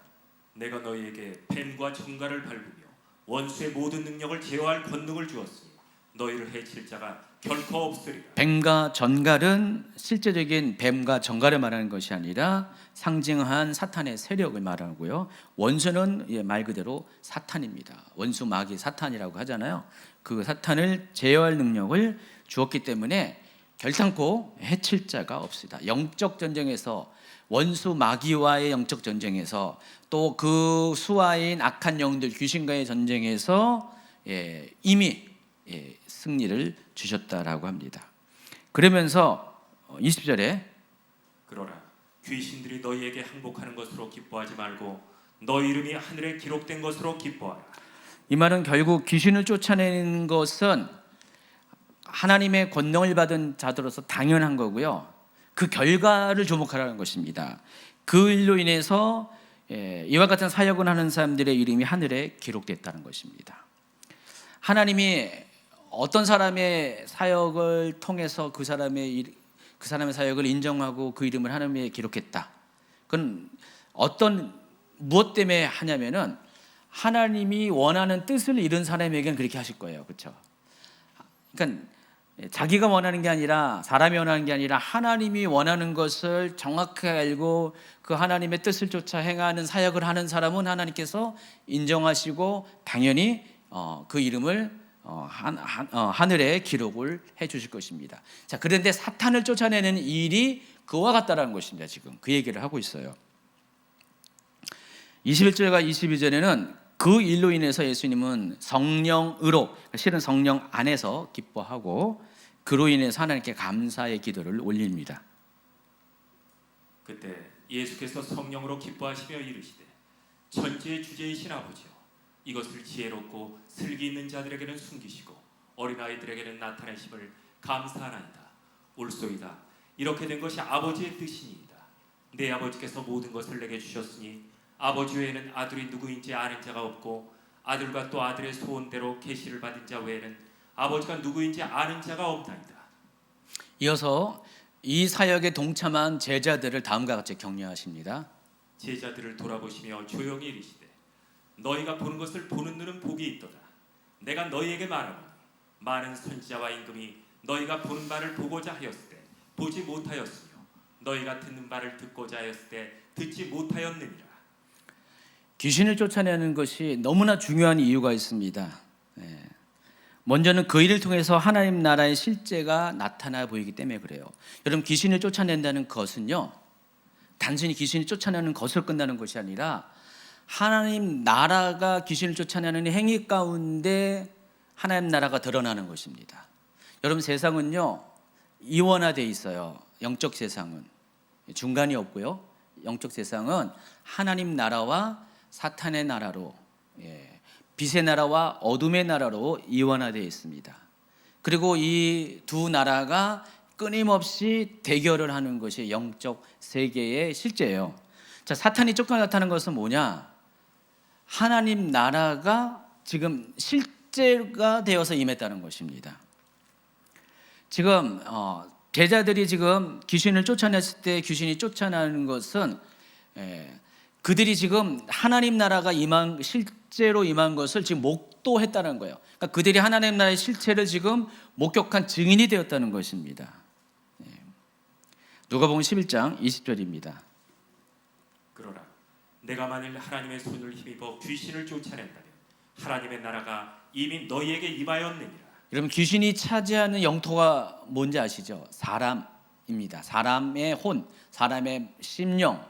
S2: 내가 너희에게 뱀과 정갈을 밟으며 원수의 모든 능력을 제어할 권능을 주었으니 너희를 해칠 자가 결코 없으리라.
S1: 뱀과 전갈은 실제적인 뱀과 전갈을 말하는 것이 아니라 상징한 사탄의 세력을 말하고요. 원수는 말 그대로 사탄입니다. 원수 마귀 사탄이라고 하잖아요. 그 사탄을 제어할 능력을 주었기 때문에 결탄코 해칠 자가 없습니다. 영적 전쟁에서 원수 마귀와의 영적 전쟁에서 또 그 수하인 악한 영들 귀신과의 전쟁에서 이미 승리를 주셨다라고 합니다. 그러면서 20절에
S2: 그러나 귀신들이 너희에게 항복하는 것으로 기뻐하지 말고 너희 이름이 하늘에 기록된 것으로 기뻐하라.
S1: 이 말은 결국 귀신을 쫓아내는 것은 하나님의 권능을 받은 자들로서 당연한 거고요. 그 결과를 주목하라는 것입니다. 그 일로 인해서 이와 같은 사역을 하는 사람들의 이름이 하늘에 기록됐다는 것입니다. 하나님이 어떤 사람의 사역을 통해서 그 사람의 사역을 인정하고 그 이름을 하나님에 기록했다. 그건 무엇 때문에 하냐면은 하나님이 원하는 뜻을 이룬 사람에게는 그렇게 하실 거예요. 그렇죠? 그러니까 자기가 원하는 게 아니라 사람이 원하는 게 아니라 하나님이 원하는 것을 정확하게 알고 그 하나님의 뜻을 쫓아 행하는 사역을 하는 사람은 하나님께서 인정하시고 당연히 그 이름을 하늘에 기록을 해 주실 것입니다. 자, 그런데 사탄을 쫓아내는 일이 그와 같다라는 것입니다. 지금 그 얘기를 하고 있어요. 21절과 22절에는 그 일로 인해서 예수님은 성령으로, 실은 성령 안에서 기뻐하고 그로 인해서 하나님께 감사의 기도를 올립니다.
S2: 그때 예수께서 성령으로 기뻐하시며 이르시되 천지의 주제이신 아버지여 이것을 지혜롭고 슬기 있는 자들에게는 숨기시고 어린아이들에게는 나타내심을 감사하나이다. 옳소이다. 이렇게 된 것이 아버지의 뜻이니이다. 내 아버지께서 모든 것을 내게 주셨으니 아버지 외에는 아들이 누구인지 아는 자가 없고 아들과 또 아들의 소원대로 계시를 받은 자 외에는 아버지가 누구인지 아는 자가 없나이다.
S1: 이어서 이 사역에 동참한 제자들을 다음과 같이 격려하십니다.
S2: 제자들을 돌아보시며 조용히 이르시되 너희가 보는 것을 보는 눈은 복이 있도다. 내가 너희에게 말하노니 많은 선지자와 임금이 너희가 보는 바를 보고자 하였을 때 보지 못하였으며 너희가 듣는 바를 듣고자 하였을 때 듣지 못하였느니라.
S1: 귀신을 쫓아내는 것이 너무나 중요한 이유가 있습니다. 먼저는 그 일을 통해서 하나님 나라의 실제가 나타나 보이기 때문에 그래요. 여러분, 귀신을 쫓아낸다는 것은요, 단순히 귀신을 쫓아내는 것으로 끝나는 것이 아니라 하나님 나라가 귀신을 쫓아내는 행위 가운데 하나님 나라가 드러나는 것입니다. 여러분, 세상은요 이원화되어 있어요. 영적 세상은 중간이 없고요. 영적 세상은 하나님 나라와 사탄의 나라로, 빛의 나라와 어둠의 나라로 이원화되어 있습니다. 그리고 이 두 나라가 끊임없이 대결을 하는 것이 영적 세계의 실제예요. 자, 사탄이 쫓겨나타는 것은 뭐냐? 하나님 나라가 지금 실제가 되어서 임했다는 것입니다. 지금 제자들이 지금 귀신을 쫓아냈을 때 귀신이 쫓아나는 것은 그들이 지금 하나님 나라가 실제로 임한 것을 지금 목도했다는 거예요. 그러니까 그들이 하나님 나라의 실체를 지금 목격한 증인이 되었다는 것입니다. 누가복음 11장 20절입니다.
S2: 그러나 내가 만일 하나님의 손을 힘입어 귀신을 쫓아낸다면 하나님의 나라가 이미 너희에게 임하였느니라.
S1: 여러분, 귀신이 차지하는 영토가 뭔지 아시죠? 사람입니다. 사람의 혼, 사람의 심령.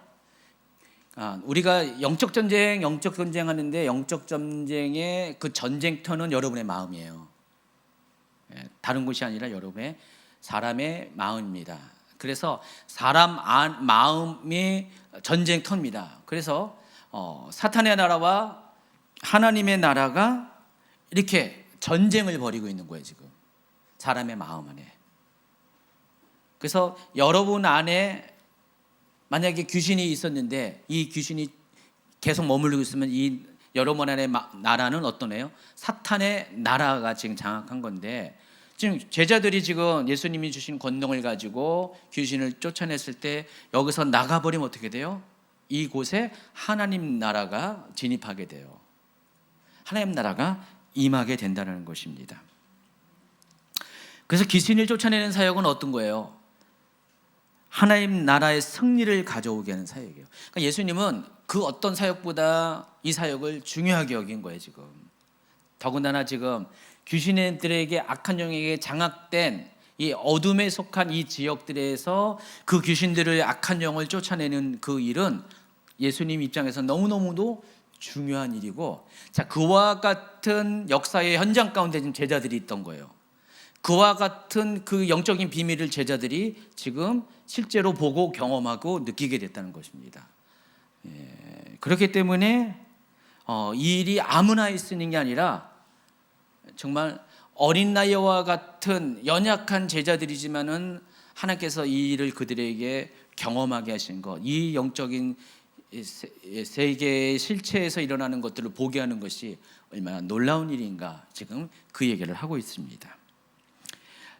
S1: 우리가 영적 전쟁 하는데 영적 전쟁의 그 전쟁터는 여러분의 마음이에요. 다른 곳이 아니라 여러분의 사람의 마음입니다. 그래서 사람 마음이 전쟁터입니다. 그래서 사탄의 나라와 하나님의 나라가 이렇게 전쟁을 벌이고 있는 거예요, 지금. 사람의 마음 안에. 그래서 여러분 안에 만약에 귀신이 있었는데 이 귀신이 계속 머무르고 있으면 이 여러분 안에 나라는 어떤 애요? 사탄의 나라가 지금 장악한 건데, 지금 제자들이 지금 예수님이 주신 권능을 가지고 귀신을 쫓아냈을 때 여기서 나가버리면 어떻게 돼요? 이곳에 하나님 나라가 진입하게 돼요. 하나님 나라가 임하게 된다는 것입니다. 그래서 귀신을 쫓아내는 사역은 어떤 거예요? 하나님 나라의 승리를 가져오게 하는 사역이에요. 그러니까 예수님은 그 어떤 사역보다 이 사역을 중요하게 여긴 거예요, 지금. 더군다나 지금 귀신들에게, 악한 영에게 장악된 이 어둠에 속한 이 지역들에서 그 귀신들을, 악한 영을 쫓아내는 그 일은 예수님 입장에서 너무너무도 중요한 일이고, 자, 그와 같은 역사의 현장 가운데 지금 제자들이 있던 거예요. 그와 같은 그 영적인 비밀을 제자들이 지금 실제로 보고 경험하고 느끼게 됐다는 것입니다. 그렇기 때문에 이 일이 아무나 할 수 있는 게 아니라 정말 어린 나이와 같은 연약한 제자들이지만은 하나님께서 이 일을 그들에게 경험하게 하신 것, 이 영적인 세계의 실체에서 일어나는 것들을 보게 하는 것이 얼마나 놀라운 일인가, 지금 그 얘기를 하고 있습니다.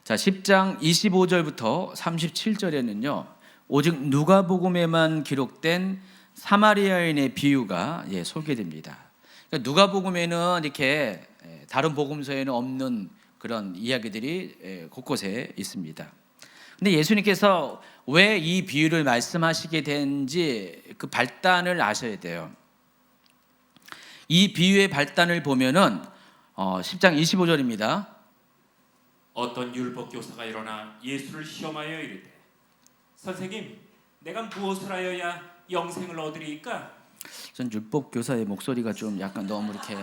S1: 자, 10장 25절부터 37절에는요 오직 누가복음에만 기록된 사마리아인의 비유가 소개됩니다. 그러니까 누가복음에는 이렇게 다른 복음서에는 없는 그런 이야기들이 곳곳에 있습니다. 근데 예수님께서 왜 이 비유를 말씀하시게 된지 그 발단을 아셔야 돼요. 이 비유의 발단을 보면은 10장 25절입니다.
S2: 어떤 율법 교사가 일어나 예수를 시험하여 이르되 선생님, 내가 무엇을 하여야 영생을 얻으리이까?
S1: 전 율법 교사의 목소리가 좀 약간 너무 이렇게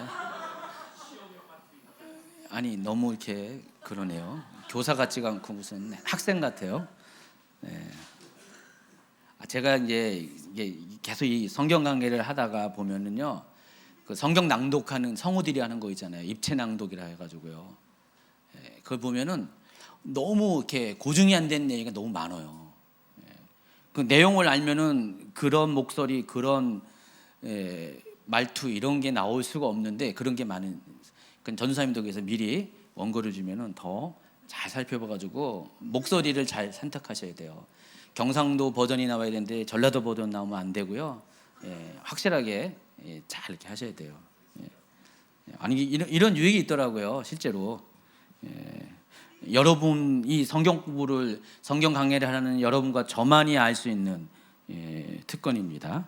S1: 너무 이렇게 그러네요. 교사 같지가 않고 무슨 학생 같아요. 제가 이제 계속 이 성경 강해를 하다가 보면은요, 그 성경 낭독하는 성우들이 하는 거 있잖아요. 입체 낭독이라 해가지고요. 그걸 보면은 너무 이렇게 고증이 안 된 얘기가 너무 많아요. 그 내용을 알면은 그런 목소리, 그런 말투 이런 게 나올 수가 없는데 그런 게 많은. 전도사님들께서 미리 원고를 주면은 더 잘 살펴봐가지고 목소리를 잘 선택하셔야 돼요. 경상도 버전이 나와야 되는데 전라도 버전 나오면 안 되고요. 확실하게 잘 이렇게 하셔야 돼요. 이런 유익이 있더라고요, 실제로. 여러분, 이 성경 공부를, 성경 강해를 하는 여러분과 저만이 알 수 있는 특권입니다.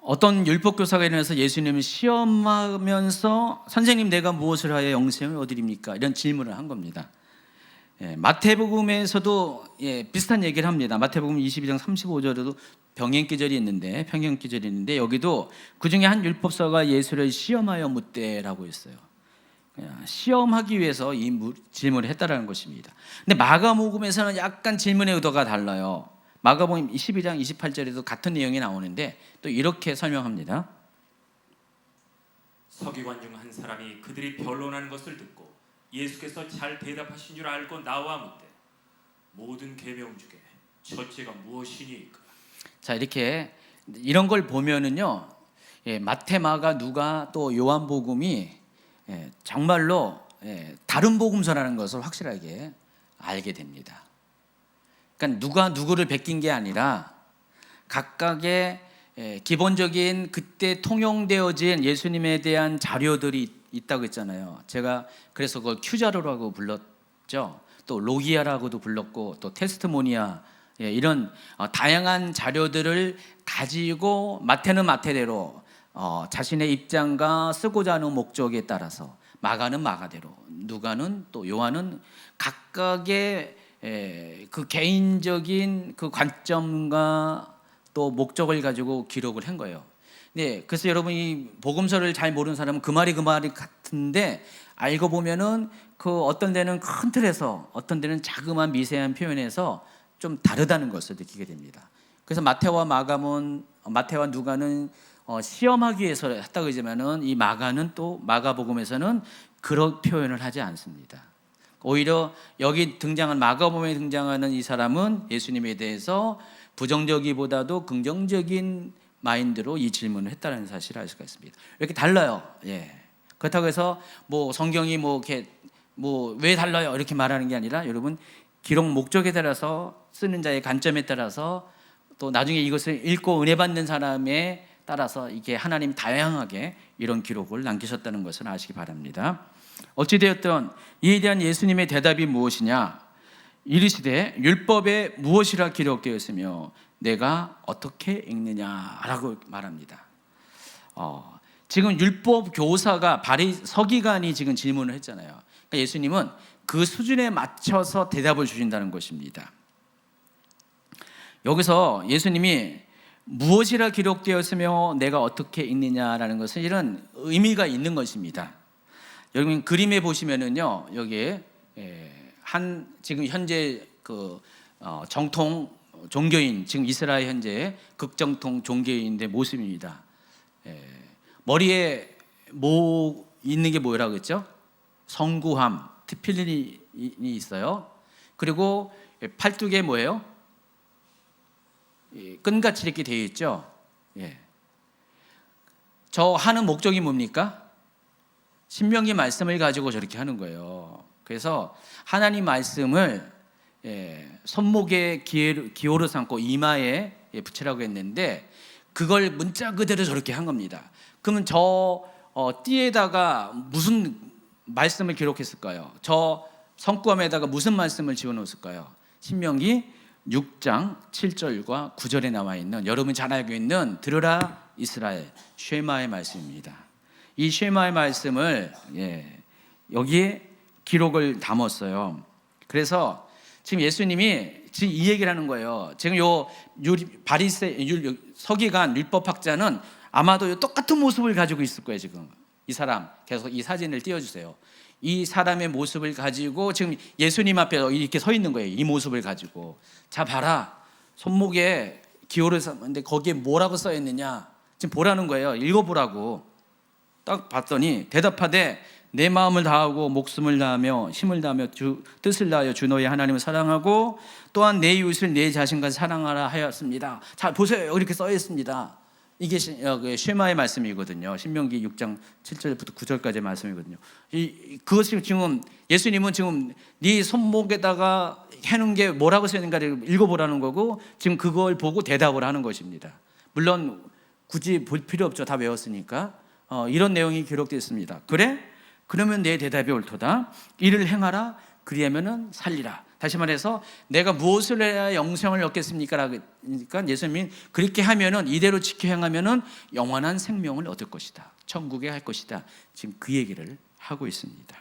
S1: 어떤 율법 교사가 일어나서 예수님을 시험하면서 선생님 내가 무엇을 하여 영생을 얻으립니까? 이런 질문을 한 겁니다. 마태복음에서도 비슷한 얘기를 합니다. 마태복음 22장 35절에도 병행기절이 있는데 여기도 그 중에 한 율법사가 예수를 시험하여 묻되라고 했어요. 시험하기 위해서 이 질문을 했다라는 것입니다. 근데 마가복음에서는 약간 질문의 의도가 달라요. 마가복음 22장 28절에도 같은 내용이 나오는데 또 이렇게 설명합니다.
S2: 서기관 중 한 사람이 그들이 변론하는 것을 듣고 예수께서 잘 대답하신 줄 알고 나와 묻되 모든 계명 중에 첫째가 무엇이니까?
S1: 자, 이렇게 이런 걸 보면은요, 마태, 마가, 누가 또 요한복음이 정말로 다른 복음서라는 것을 확실하게 알게 됩니다. 그러니까 누가 누구를 베낀 게 아니라 각각의 기본적인 그때 통용되어진 예수님에 대한 자료들이 있다고 했잖아요. 제가 그래서 그걸 큐자료라고 불렀죠. 또 로기아라고도 불렀고 또 테스트모니아, 이런 다양한 자료들을 가지고 마태는 마태대로 자신의 입장과 쓰고자 하는 목적에 따라서, 마가는 마가대로, 누가는 또 요한은 각각의 그 개인적인 그 관점과 또 목적을 가지고 기록을 한 거예요. 네, 그래서 여러분이 복음서를 잘 모르는 사람은 그 말이 같은데 알고 보면은 그 어떤 데는 큰 틀에서 어떤 데는 자그마한 미세한 표현에서 좀 다르다는 것을 느끼게 됩니다. 그래서 마태와 누가는 시험하기 위해서 했다고 하지만은 이 마가는 또 마가복음에서는 그런 표현을 하지 않습니다. 오히려 여기 등장한 마가복음에 등장하는 이 사람은 예수님에 대해서 부정적이보다도 긍정적인 마인드로 이 질문을 했다는 사실을 알 수가 있습니다. 이렇게 달라요. 그렇다고 해서 뭐 성경이 왜 달라요 이렇게 말하는 게 아니라 여러분 기록 목적에 따라서 쓰는 자의 관점에 따라서 또 나중에 이것을 읽고 은혜 받는 사람에 따라서 이게 하나님 다양하게 이런 기록을 남기셨다는 것을 아시기 바랍니다. 어찌되었든 이에 대한 예수님의 대답이 무엇이냐? 이르시되 율법에 무엇이라 기록되어 있으며 내가 어떻게 읽느냐라고 말합니다. 지금 율법 교사가 서기관이 지금 질문을 했잖아요. 그러니까 예수님은 그 수준에 맞춰서 대답을 주신다는 것입니다. 여기서 예수님이 무엇이라 기록되었으며 내가 어떻게 읽느냐라는 것은 이런 의미가 있는 것입니다. 여러분 그림에 보시면은요, 여기에 지금 현재 정통 종교인, 지금 이스라엘 현재 극정통 종교인의 모습입니다. 머리에 있는 게 뭐라고 했죠? 성구함, 트필린이 있어요. 그리고 팔뚝에 뭐예요? 끈같이 이렇게 되어 있죠. 저 하는 목적이 뭡니까? 신명기 말씀을 가지고 저렇게 하는 거예요. 그래서 하나님 말씀을 손목에 기호로 삼고 이마에 붙이라고 했는데 그걸 문자 그대로 저렇게 한 겁니다. 그러면 저 띠에다가 무슨 말씀을 기록했을까요? 저 성구함에다가 무슨 말씀을 집어넣었을까요? 신명기 6장 7절과 9절에 나와 있는, 여러분 잘 알고 있는 들으라 이스라엘 쉐마의 말씀입니다. 이 쉐마의 말씀을 여기에 기록을 담았어요. 그래서 지금 예수님이 지금 이 얘기를 하는 거예요. 지금 서기관 율법학자는 아마도 똑같은 모습을 가지고 있을 거예요. 지금 이 사람, 계속 이 사진을 띄워주세요. 이 사람의 모습을 가지고 지금 예수님 앞에 이렇게 서 있는 거예요. 이 모습을 가지고. 자 봐라, 손목에 기호를 삼는데 거기에 뭐라고 써 있느냐 지금 보라는 거예요. 읽어보라고. 딱 봤더니 대답하되 내 마음을 다하고 목숨을 다하며 힘을 다하며 뜻을 다하여 주 너의 하나님을 사랑하고 또한 내 이웃을 내 자신과 사랑하라 하였습니다. 자 보세요, 이렇게 써 있습니다. 이게 쉐마의 말씀이거든요. 신명기 6장 7절부터 9절까지의 말씀이거든요. 그것이 지금 예수님은 지금 네 손목에다가 해놓은 게 뭐라고 써 있는가를 읽어보라는 거고 지금 그걸 보고 대답을 하는 것입니다. 물론 굳이 볼 필요 없죠. 다 외웠으니까. 이런 내용이 기록되어 있습니다. 그래? 그러면 내 대답이 옳도다. 이를 행하라. 그리하면은 살리라. 다시 말해서 내가 무엇을 해야 영생을 얻겠습니까? 그러니까 예수님이 그렇게 하면은 이대로 지켜 행하면은 영원한 생명을 얻을 것이다. 천국에 갈 것이다. 지금 그 얘기를 하고 있습니다.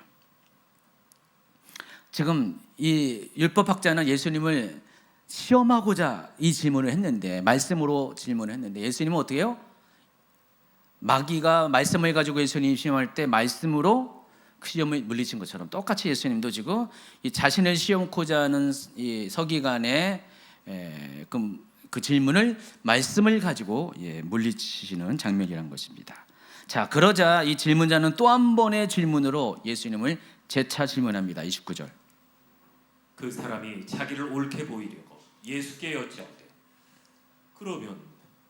S1: 지금 이 율법학자는 예수님을 시험하고자 이 질문을 했는데, 말씀으로 질문을 했는데, 예수님은 어떻게 해요? 마귀가 말씀을 가지고 예수님 시험할 때 말씀으로 그 시험을 물리친 것처럼 똑같이 예수님도 지금 이 자신을 시험코자 하는 이 서기관의 그 질문을 말씀을 가지고 물리치시는 장면이란 것입니다. 자, 그러자 이 질문자는 또 한 번의 질문으로 예수님을 재차 질문합니다. 29절.
S2: 그 사람이 자기를 옳게 보이려고 예수께 여짜오되 그러면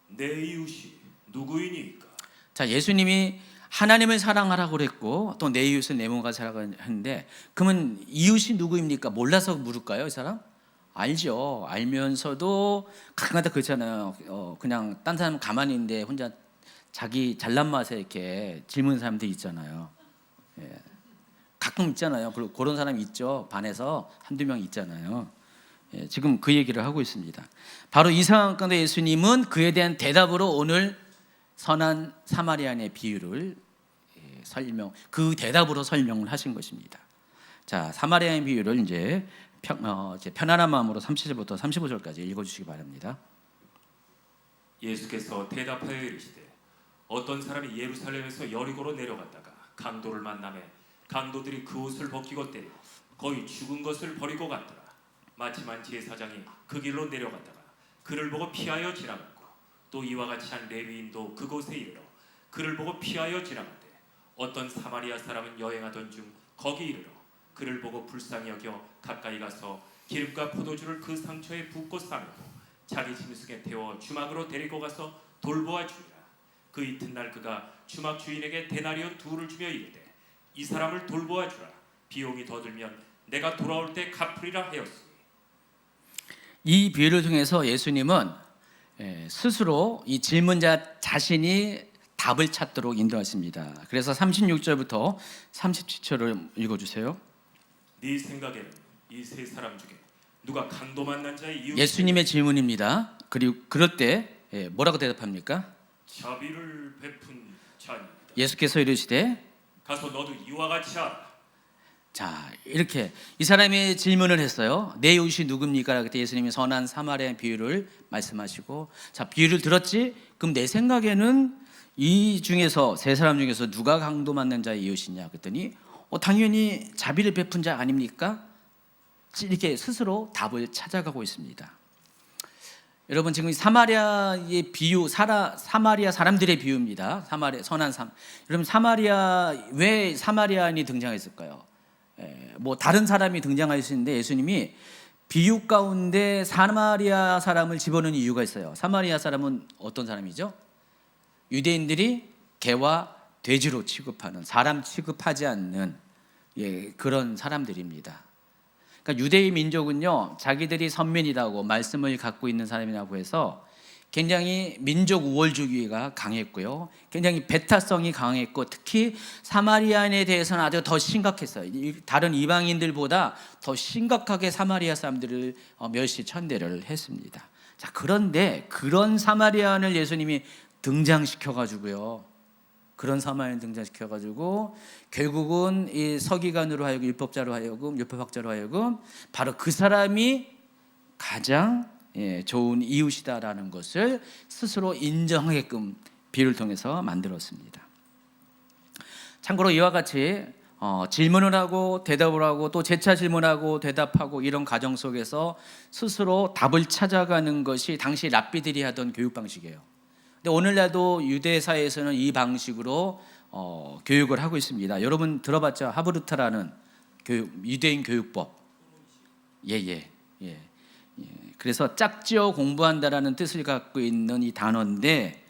S2: 내 이웃이 누구이니까?
S1: 자, 예수님이 하나님을 사랑하라고 그랬고 또 내 이웃을 내 몸과 사랑하라고 했는데, 그러면 이웃이 누구입니까? 몰라서 물을까요? 이 사람? 알죠. 알면서도 가끔가다 그렇잖아요. 그냥 딴 사람 가만히 있는데 혼자 자기 잘난 맛에 이렇게 질문하는 사람들 있잖아요. 가끔 있잖아요. 그런 사람이 있죠. 반에서 한두 명 있잖아요. 지금 그 얘기를 하고 있습니다. 바로 이 상황 가운데 예수님은 그에 대한 대답으로 오늘 선한 사마리아인의 비유를 그 대답으로 설명을 하신 것입니다. 자, 사마리아인 비유를 이제 편안한 마음으로 30절부터 35절까지 읽어주시기 바랍니다.
S2: 예수께서 대답하여 이르시되 어떤 사람이 예루살렘에서 여리고로 내려갔다가 강도를 만나매 강도들이 그 옷을 벗기고 때려 거의 죽은 것을 버리고 갔더라. 마침한 제사장이 그 길로 내려갔다가 그를 보고 피하여 지나갔고 또 이와 같이 한 레위인도 그곳에 이르러 그를 보고 피하여 지나갔되 어떤 사마리아 사람은 여행하던 중 거기 이르러 그를 보고 불쌍히 여겨 가까이 가서 기름과 포도주를 그 상처에 붓고 싸매고 자기 짐승에 태워 주막으로 데리고 가서 돌보아 주니라. 그 이튿날 그가 주막 주인에게 데나리온 2를 주며 이르되 이 사람을 돌보아 주라. 비용이 더 들면 내가 돌아올 때 갚으리라 하였으니.
S1: 이 비유를 통해서 예수님은 스스로 이 질문자 자신이 답을 찾도록 인도하십니다. 그래서 36절부터 37절을 읽어주세요.
S2: 네 생각에는 이 세 사람 중에 누가 강도 만난 자의 이웃?
S1: 예수님의 질문입니다. 그리고 그럴 때 뭐라고 대답합니까?
S2: 자비를 베푼 자입니다.
S1: 예수께서 이르시되
S2: 가서 너도 이와 같이 하라.
S1: 자, 이렇게 이 사람이 질문을 했어요. 내 이웃이 누굽니까? 그때 예수님이 선한 사마리아 비유를 말씀하시고, 자, 비유를 들었지? 그럼 내 생각에는 이 중에서 세 사람 중에서 누가 강도 만난 자의 이웃이냐? 그랬더니 당연히 자비를 베푼 자 아닙니까? 이렇게 스스로 답을 찾아가고 있습니다. 여러분, 지금 사마리아의 비유, 사마리아 사람들의 비유입니다. 선한 삶. 여러분, 왜 사마리아인이 등장했을까요? 뭐 다른 사람이 등장할 수 있는데 예수님이 비유 가운데 사마리아 사람을 집어넣은 이유가 있어요. 사마리아 사람은 어떤 사람이죠? 유대인들이 개와 돼지로 취급하는, 사람 취급하지 않는 그런 사람들입니다. 그러니까 유대인 민족은요, 자기들이 선민이라고 말씀을 갖고 있는 사람이라고 해서 굉장히 민족 우월주의가 강했고요, 굉장히 배타성이 강했고, 특히 사마리아인에 대해서는 아주 더 심각했어요. 다른 이방인들보다 더 심각하게 사마리아 사람들을 멸시 천대를 했습니다. 자, 그런데 그런 사마리아인을 예수님이 등장시켜가지고요, 결국은 이 서기관으로 하여금, 율법학자로 하여금 바로 그 사람이 가장 좋은 이웃이다라는 것을 스스로 인정하게끔 비유를 통해서 만들었습니다. 참고로 이와 같이 질문을 하고 대답을 하고 또 재차 질문하고 대답하고 이런 과정 속에서 스스로 답을 찾아가는 것이 당시 랍비들이 하던 교육 방식이에요. 근데 오늘날도 유대 사회에서는 이 방식으로 교육을 하고 있습니다. 여러분 들어봤죠? 하브르타라는 유대인 교육법. 그래서 짝지어 공부한다라는 뜻을 갖고 있는 이 단어인데,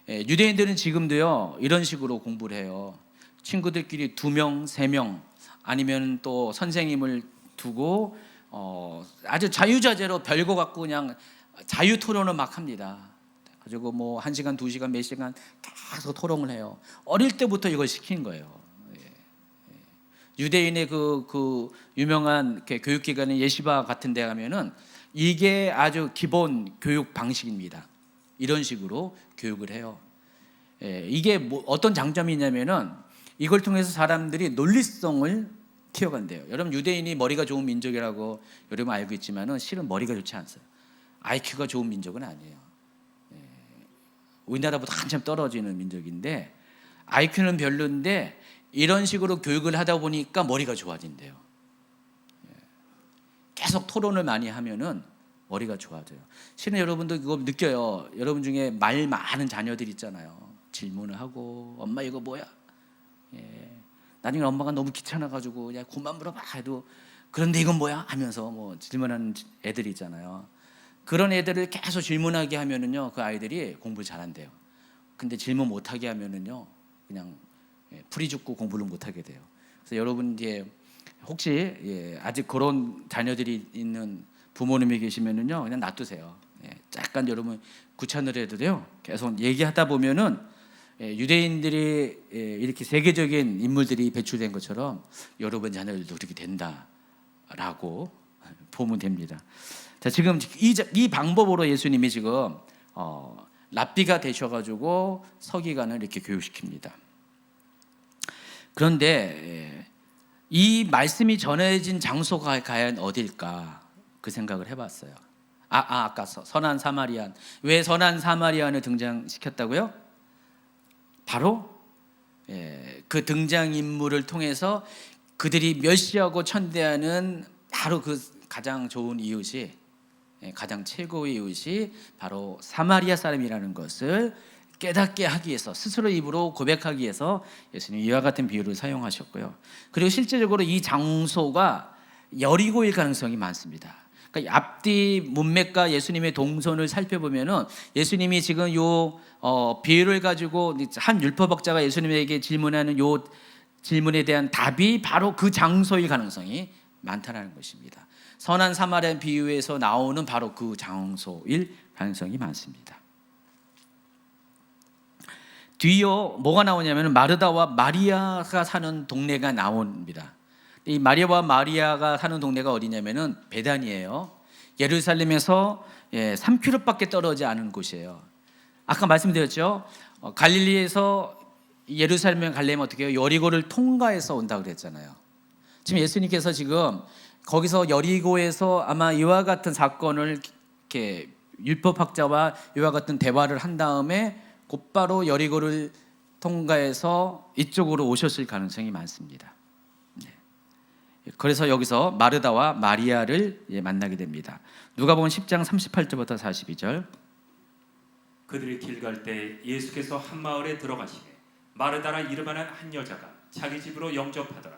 S1: 유대인들은 지금도요 이런 식으로 공부를 해요. 친구들끼리 2명, 3명 아니면 또 선생님을 두고 아주 자유자재로 별거 갖고 그냥 자유 토론을 막 합니다. 가지고 뭐 1시간, 2시간, 몇 시간 계속 토론을 해요. 어릴 때부터 이걸 시킨 거예요. 유대인의 그 유명한 이렇게 교육기관인 예시바 같은 데 가면은 이게 아주 기본 교육 방식입니다. 이런 식으로 교육을 해요. 이게 뭐 어떤 장점이 있냐면은 이걸 통해서 사람들이 논리성을 키워간대요. 여러분 유대인이 머리가 좋은 민족이라고 여러분 알고 있지만은 실은 머리가 좋지 않아요. IQ가 좋은 민족은 아니에요. 우리나라보다 한참 떨어지는 민족인데 IQ는 별론데 이런 식으로 교육을 하다 보니까 머리가 좋아진대요. 계속 토론을 많이 하면은 머리가 좋아져요. 실은 여러분도 그거 느껴요. 여러분 중에 말 많은 자녀들 있잖아요. 질문을 하고 엄마 이거 뭐야? 나중에 엄마가 너무 귀찮아가지고 야 그만 물어봐 해도 그런데 이건 뭐야? 하면서 뭐 질문하는 애들이 있잖아요. 그런 애들을 계속 질문하게 하면은요 그 아이들이 공부 잘한대요. 근데 질문 못하게 하면은요 그냥 풀이 죽고 공부를 못하게 돼요. 그래서 여러분 이제 혹시 아직 그런 자녀들이 있는 부모님이 계시면은요 그냥 놔두세요. 잠깐 여러분 귀찮으려 해도요 계속 얘기하다 보면은 유대인들이 이렇게 세계적인 인물들이 배출된 것처럼 여러분 자녀들도 그렇게 된다라고 보면 됩니다. 자, 지금 이 방법으로 예수님이 지금 랍비가 되셔가지고 서기관을 이렇게 교육시킵니다. 그런데 이 말씀이 전해진 장소가 과연 어딜까 그 생각을 해봤어요. 아까 선한 사마리안. 왜 선한 사마리안을 등장시켰다고요? 바로 그 등장인물을 통해서 그들이 멸시하고 천대하는 바로 그 가장 좋은 이웃이 가장 최고의 이웃이 바로 사마리아 사람이라는 것을 깨닫게 하기 위해서 스스로 입으로 고백하기 위해서 예수님이 이와 같은 비유를 사용하셨고요. 그리고 실제적으로 이 장소가 여리고일 가능성이 많습니다. 그러니까 앞뒤 문맥과 예수님의 동선을 살펴보면은 예수님이 지금 요 비유를 가지고 한 율법학자가 예수님에게 질문하는 요 질문에 대한 답이 바로 그 장소일 가능성이 많다는 것입니다. 선한 사마리아 비유에서 나오는 바로 그 장소일 가능성이 많습니다. 뒤이어 뭐가 나오냐면 마르다와 마리아가 사는 동네가 나옵니다. 이 마리아와 마리아가 사는 동네가 어디냐면은 베단이에요. 예루살렘에서 3km밖에 떨어지지 않은 곳이에요. 아까 말씀드렸죠. 갈릴리에서 예루살렘에 가려면 어떻게 해요? 여리고를 통과해서 온다고 그랬잖아요. 지금 예수님께서 지금 거기서 여리고에서 아마 이와 같은 사건을 이렇게 율법학자와 이와 같은 대화를 한 다음에 곧바로 여리고를 통과해서 이쪽으로 오셨을 가능성이 많습니다. 그래서 여기서 마르다와 마리아를 만나게 됩니다. 누가복음 10장 38절부터 42절.
S2: 그들이 길 갈 때 예수께서 한 마을에 들어가시매 마르다라 이름하는 한 여자가 자기 집으로 영접하더라.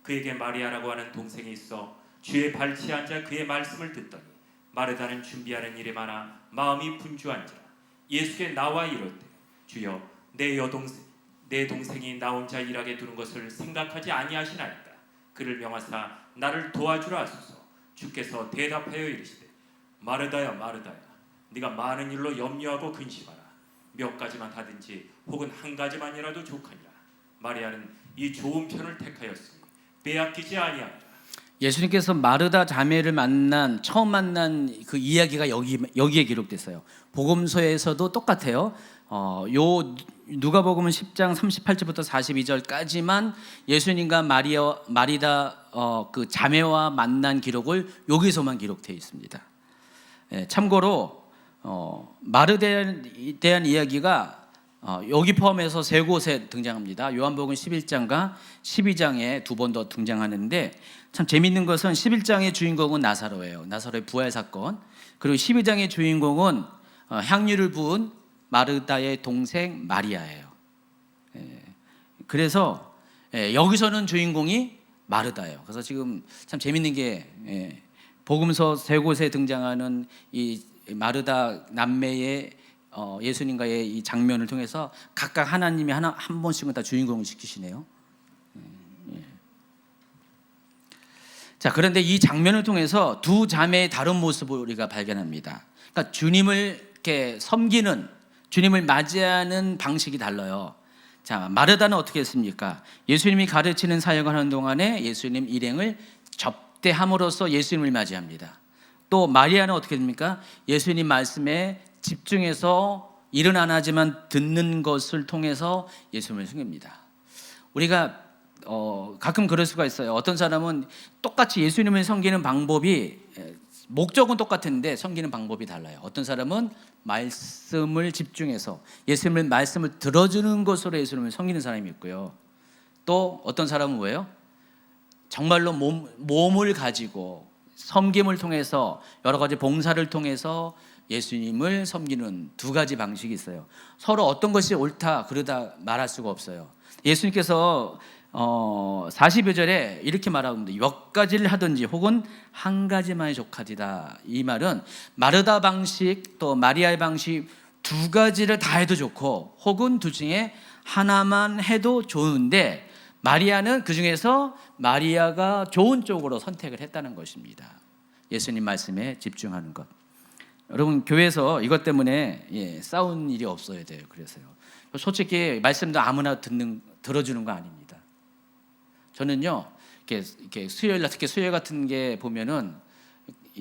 S2: 그에게 마리아라고 하는 동생이 있어 주의 발치에 앉아 그의 말씀을 듣더니 마르다는 준비하는 일에 많아 마음이 분주한지라. 예수께 나와 이르되 주여 내 동생이 나 혼자 일하게 두는 것을 생각하지 아니하시나이까. 그를 명하사 나를 도와주라 하소서. 주께서 대답하여 이르시되 마르다야 마르다야 네가 많은 일로 염려하고 근심하라. 몇 가지만 하든지 혹은 한 가지만이라도 족하니라. 마리아는 이 좋은 편을 택하였으니 빼앗기지 아니하리라.
S1: 예수님께서 마르다 자매를 처음 만난 그 이야기가 여기에 기록됐어요. 복음서에서도 똑같아요. 요 누가복음은 10장 38절부터 42절까지만 예수님과 마리다 그 자매와 만난 기록을 여기서만 기록되어 있습니다. 참고로 마르다에 대한 이야기가 여기 포함해서 세 곳에 등장합니다. 요한복음 11장과 12장에 두 번 더 등장하는데 참 재밌는 것은 11장의 주인공은 나사로예요. 나사로의 부활 사건. 그리고 12장의 주인공은 향유를 부은 마르다의 동생 마리아예요. 그래서 여기서는 주인공이 마르다예요. 그래서 지금 참 재밌는 게 복음서 세 곳에 등장하는 이 마르다 남매의 예수님과의 이 장면을 통해서 각각 하나님이 한 번씩은 다 주인공을 시키시네요. 자, 그런데 이 장면을 통해서 두 자매의 다른 모습을 우리가 발견합니다. 그러니까 주님을 이렇게 섬기는, 주님을 맞이하는 방식이 달라요. 자, 마르다는 어떻게 했습니까? 예수님이 가르치는 사역을 하는 동안에 예수님 일행을 접대함으로써 예수님을 맞이합니다. 또 마리아는 어떻게 됩니까? 예수님 말씀에 집중해서 일은 안 하지만 듣는 것을 통해서 예수님을 섬깁니다. 우리가 가끔 그럴 수가 있어요. 어떤 사람은 똑같이 예수님을 섬기는 방법이 목적은 똑같은데 섬기는 방법이 달라요. 어떤 사람은 말씀을 집중해서 예수님의 말씀을 들어주는 것으로 예수님을 섬기는 사람이 있고요. 또 어떤 사람은 뭐예요? 정말로 몸을 가지고 섬김을 통해서 여러 가지 봉사를 통해서 예수님을 섬기는 두 가지 방식이 있어요. 서로 어떤 것이 옳다 그러다 말할 수가 없어요. 예수님께서 40여 절에 이렇게 말하는데 몇 가지를 하든지 혹은 한 가지만이 족하디다. 이 말은 마르다 방식 또 마리아의 방식 두 가지를 다 해도 좋고 혹은 둘 중에 하나만 해도 좋은데 마리아는 그 중에서 마리아가 좋은 쪽으로 선택을 했다는 것입니다. 예수님 말씀에 집중하는 것. 여러분 교회에서 이것 때문에 싸운 일이 없어야 돼요. 그래서요. 솔직히 말씀도 아무나 들어주는 거 아닙니다. 저는요 이렇게 수요일 특히 수요일 같은 게 보면은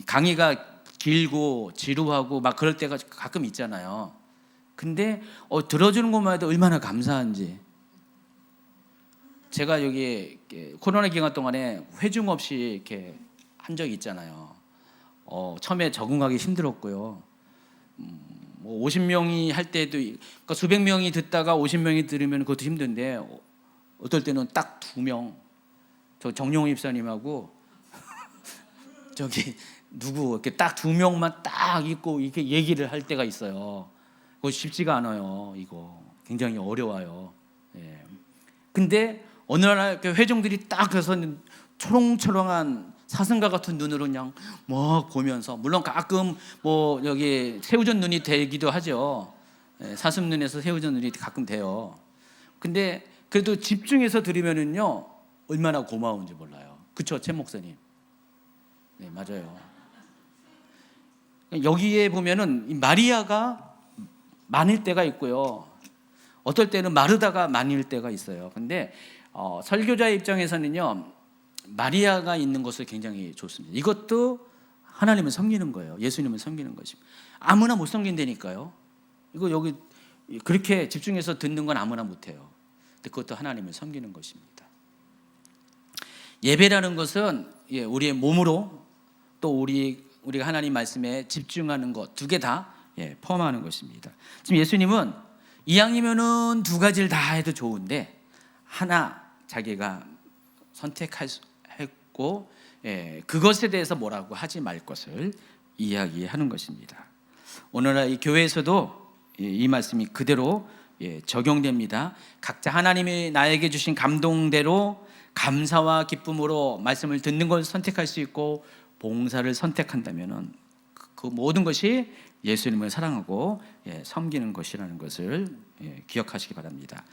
S1: 강의가 길고 지루하고 막 그럴 때가 가끔 있잖아요. 근데 들어주는 것만 해도 얼마나 감사한지. 제가 여기 코로나 기간 동안에 회중 없이 이렇게 한 적이 있잖아요. 처음에 적응하기 힘들었고요. 50명이 할 때도 그러니까 수백 명이 듣다가 50명이 들으면 그것도 힘든데 어떨 때는 딱 2명, 저 정용 입사님하고 저기 누구 이렇게 딱 2명만 딱 있고 이렇게 얘기를 할 때가 있어요. 그거 쉽지가 않아요. 이거 굉장히 어려워요. 예. 근데 어느 날 회중들이 딱 그래서 초롱초롱한 사슴과 같은 눈으로 그냥 막 보면서 물론 가끔 뭐 여기 새우젓 눈이 되기도 하죠. 예, 사슴 눈에서 새우젓 눈이 가끔 돼요. 근데 그래도 집중해서 들으면은요 얼마나 고마운지 몰라요. 그렇죠, 최 목사님? 네, 맞아요. 여기에 보면은 마리아가 많을 때가 있고요. 어떨 때는 마르다가 많을 때가 있어요. 근데 설교자의 입장에서는요 마리아가 있는 것을 굉장히 좋습니다. 이것도 하나님을 섬기는 거예요. 예수님을 섬기는 것입니다. 아무나 못 섬긴다니까요. 이거 여기 그렇게 집중해서 듣는 건 아무나 못해요. 근데 그것도 하나님을 섬기는 것입니다. 예배라는 것은 우리의 몸으로 또 우리가 하나님 말씀에 집중하는 것 두 개 다 포함하는 것입니다. 지금 예수님은 이왕이면은 두 가지를 다 해도 좋은데 하나 자기가 선택했고 그것에 대해서 뭐라고 하지 말 것을 이야기하는 것입니다. 오늘날 이 교회에서도 이 말씀이 그대로 적용됩니다. 각자 하나님이 나에게 주신 감동대로 감사와 기쁨으로 말씀을 듣는 것을 선택할 수 있고 봉사를 선택한다면은 그 모든 것이 예수님을 사랑하고 섬기는 것이라는 것을 기억하시기 바랍니다.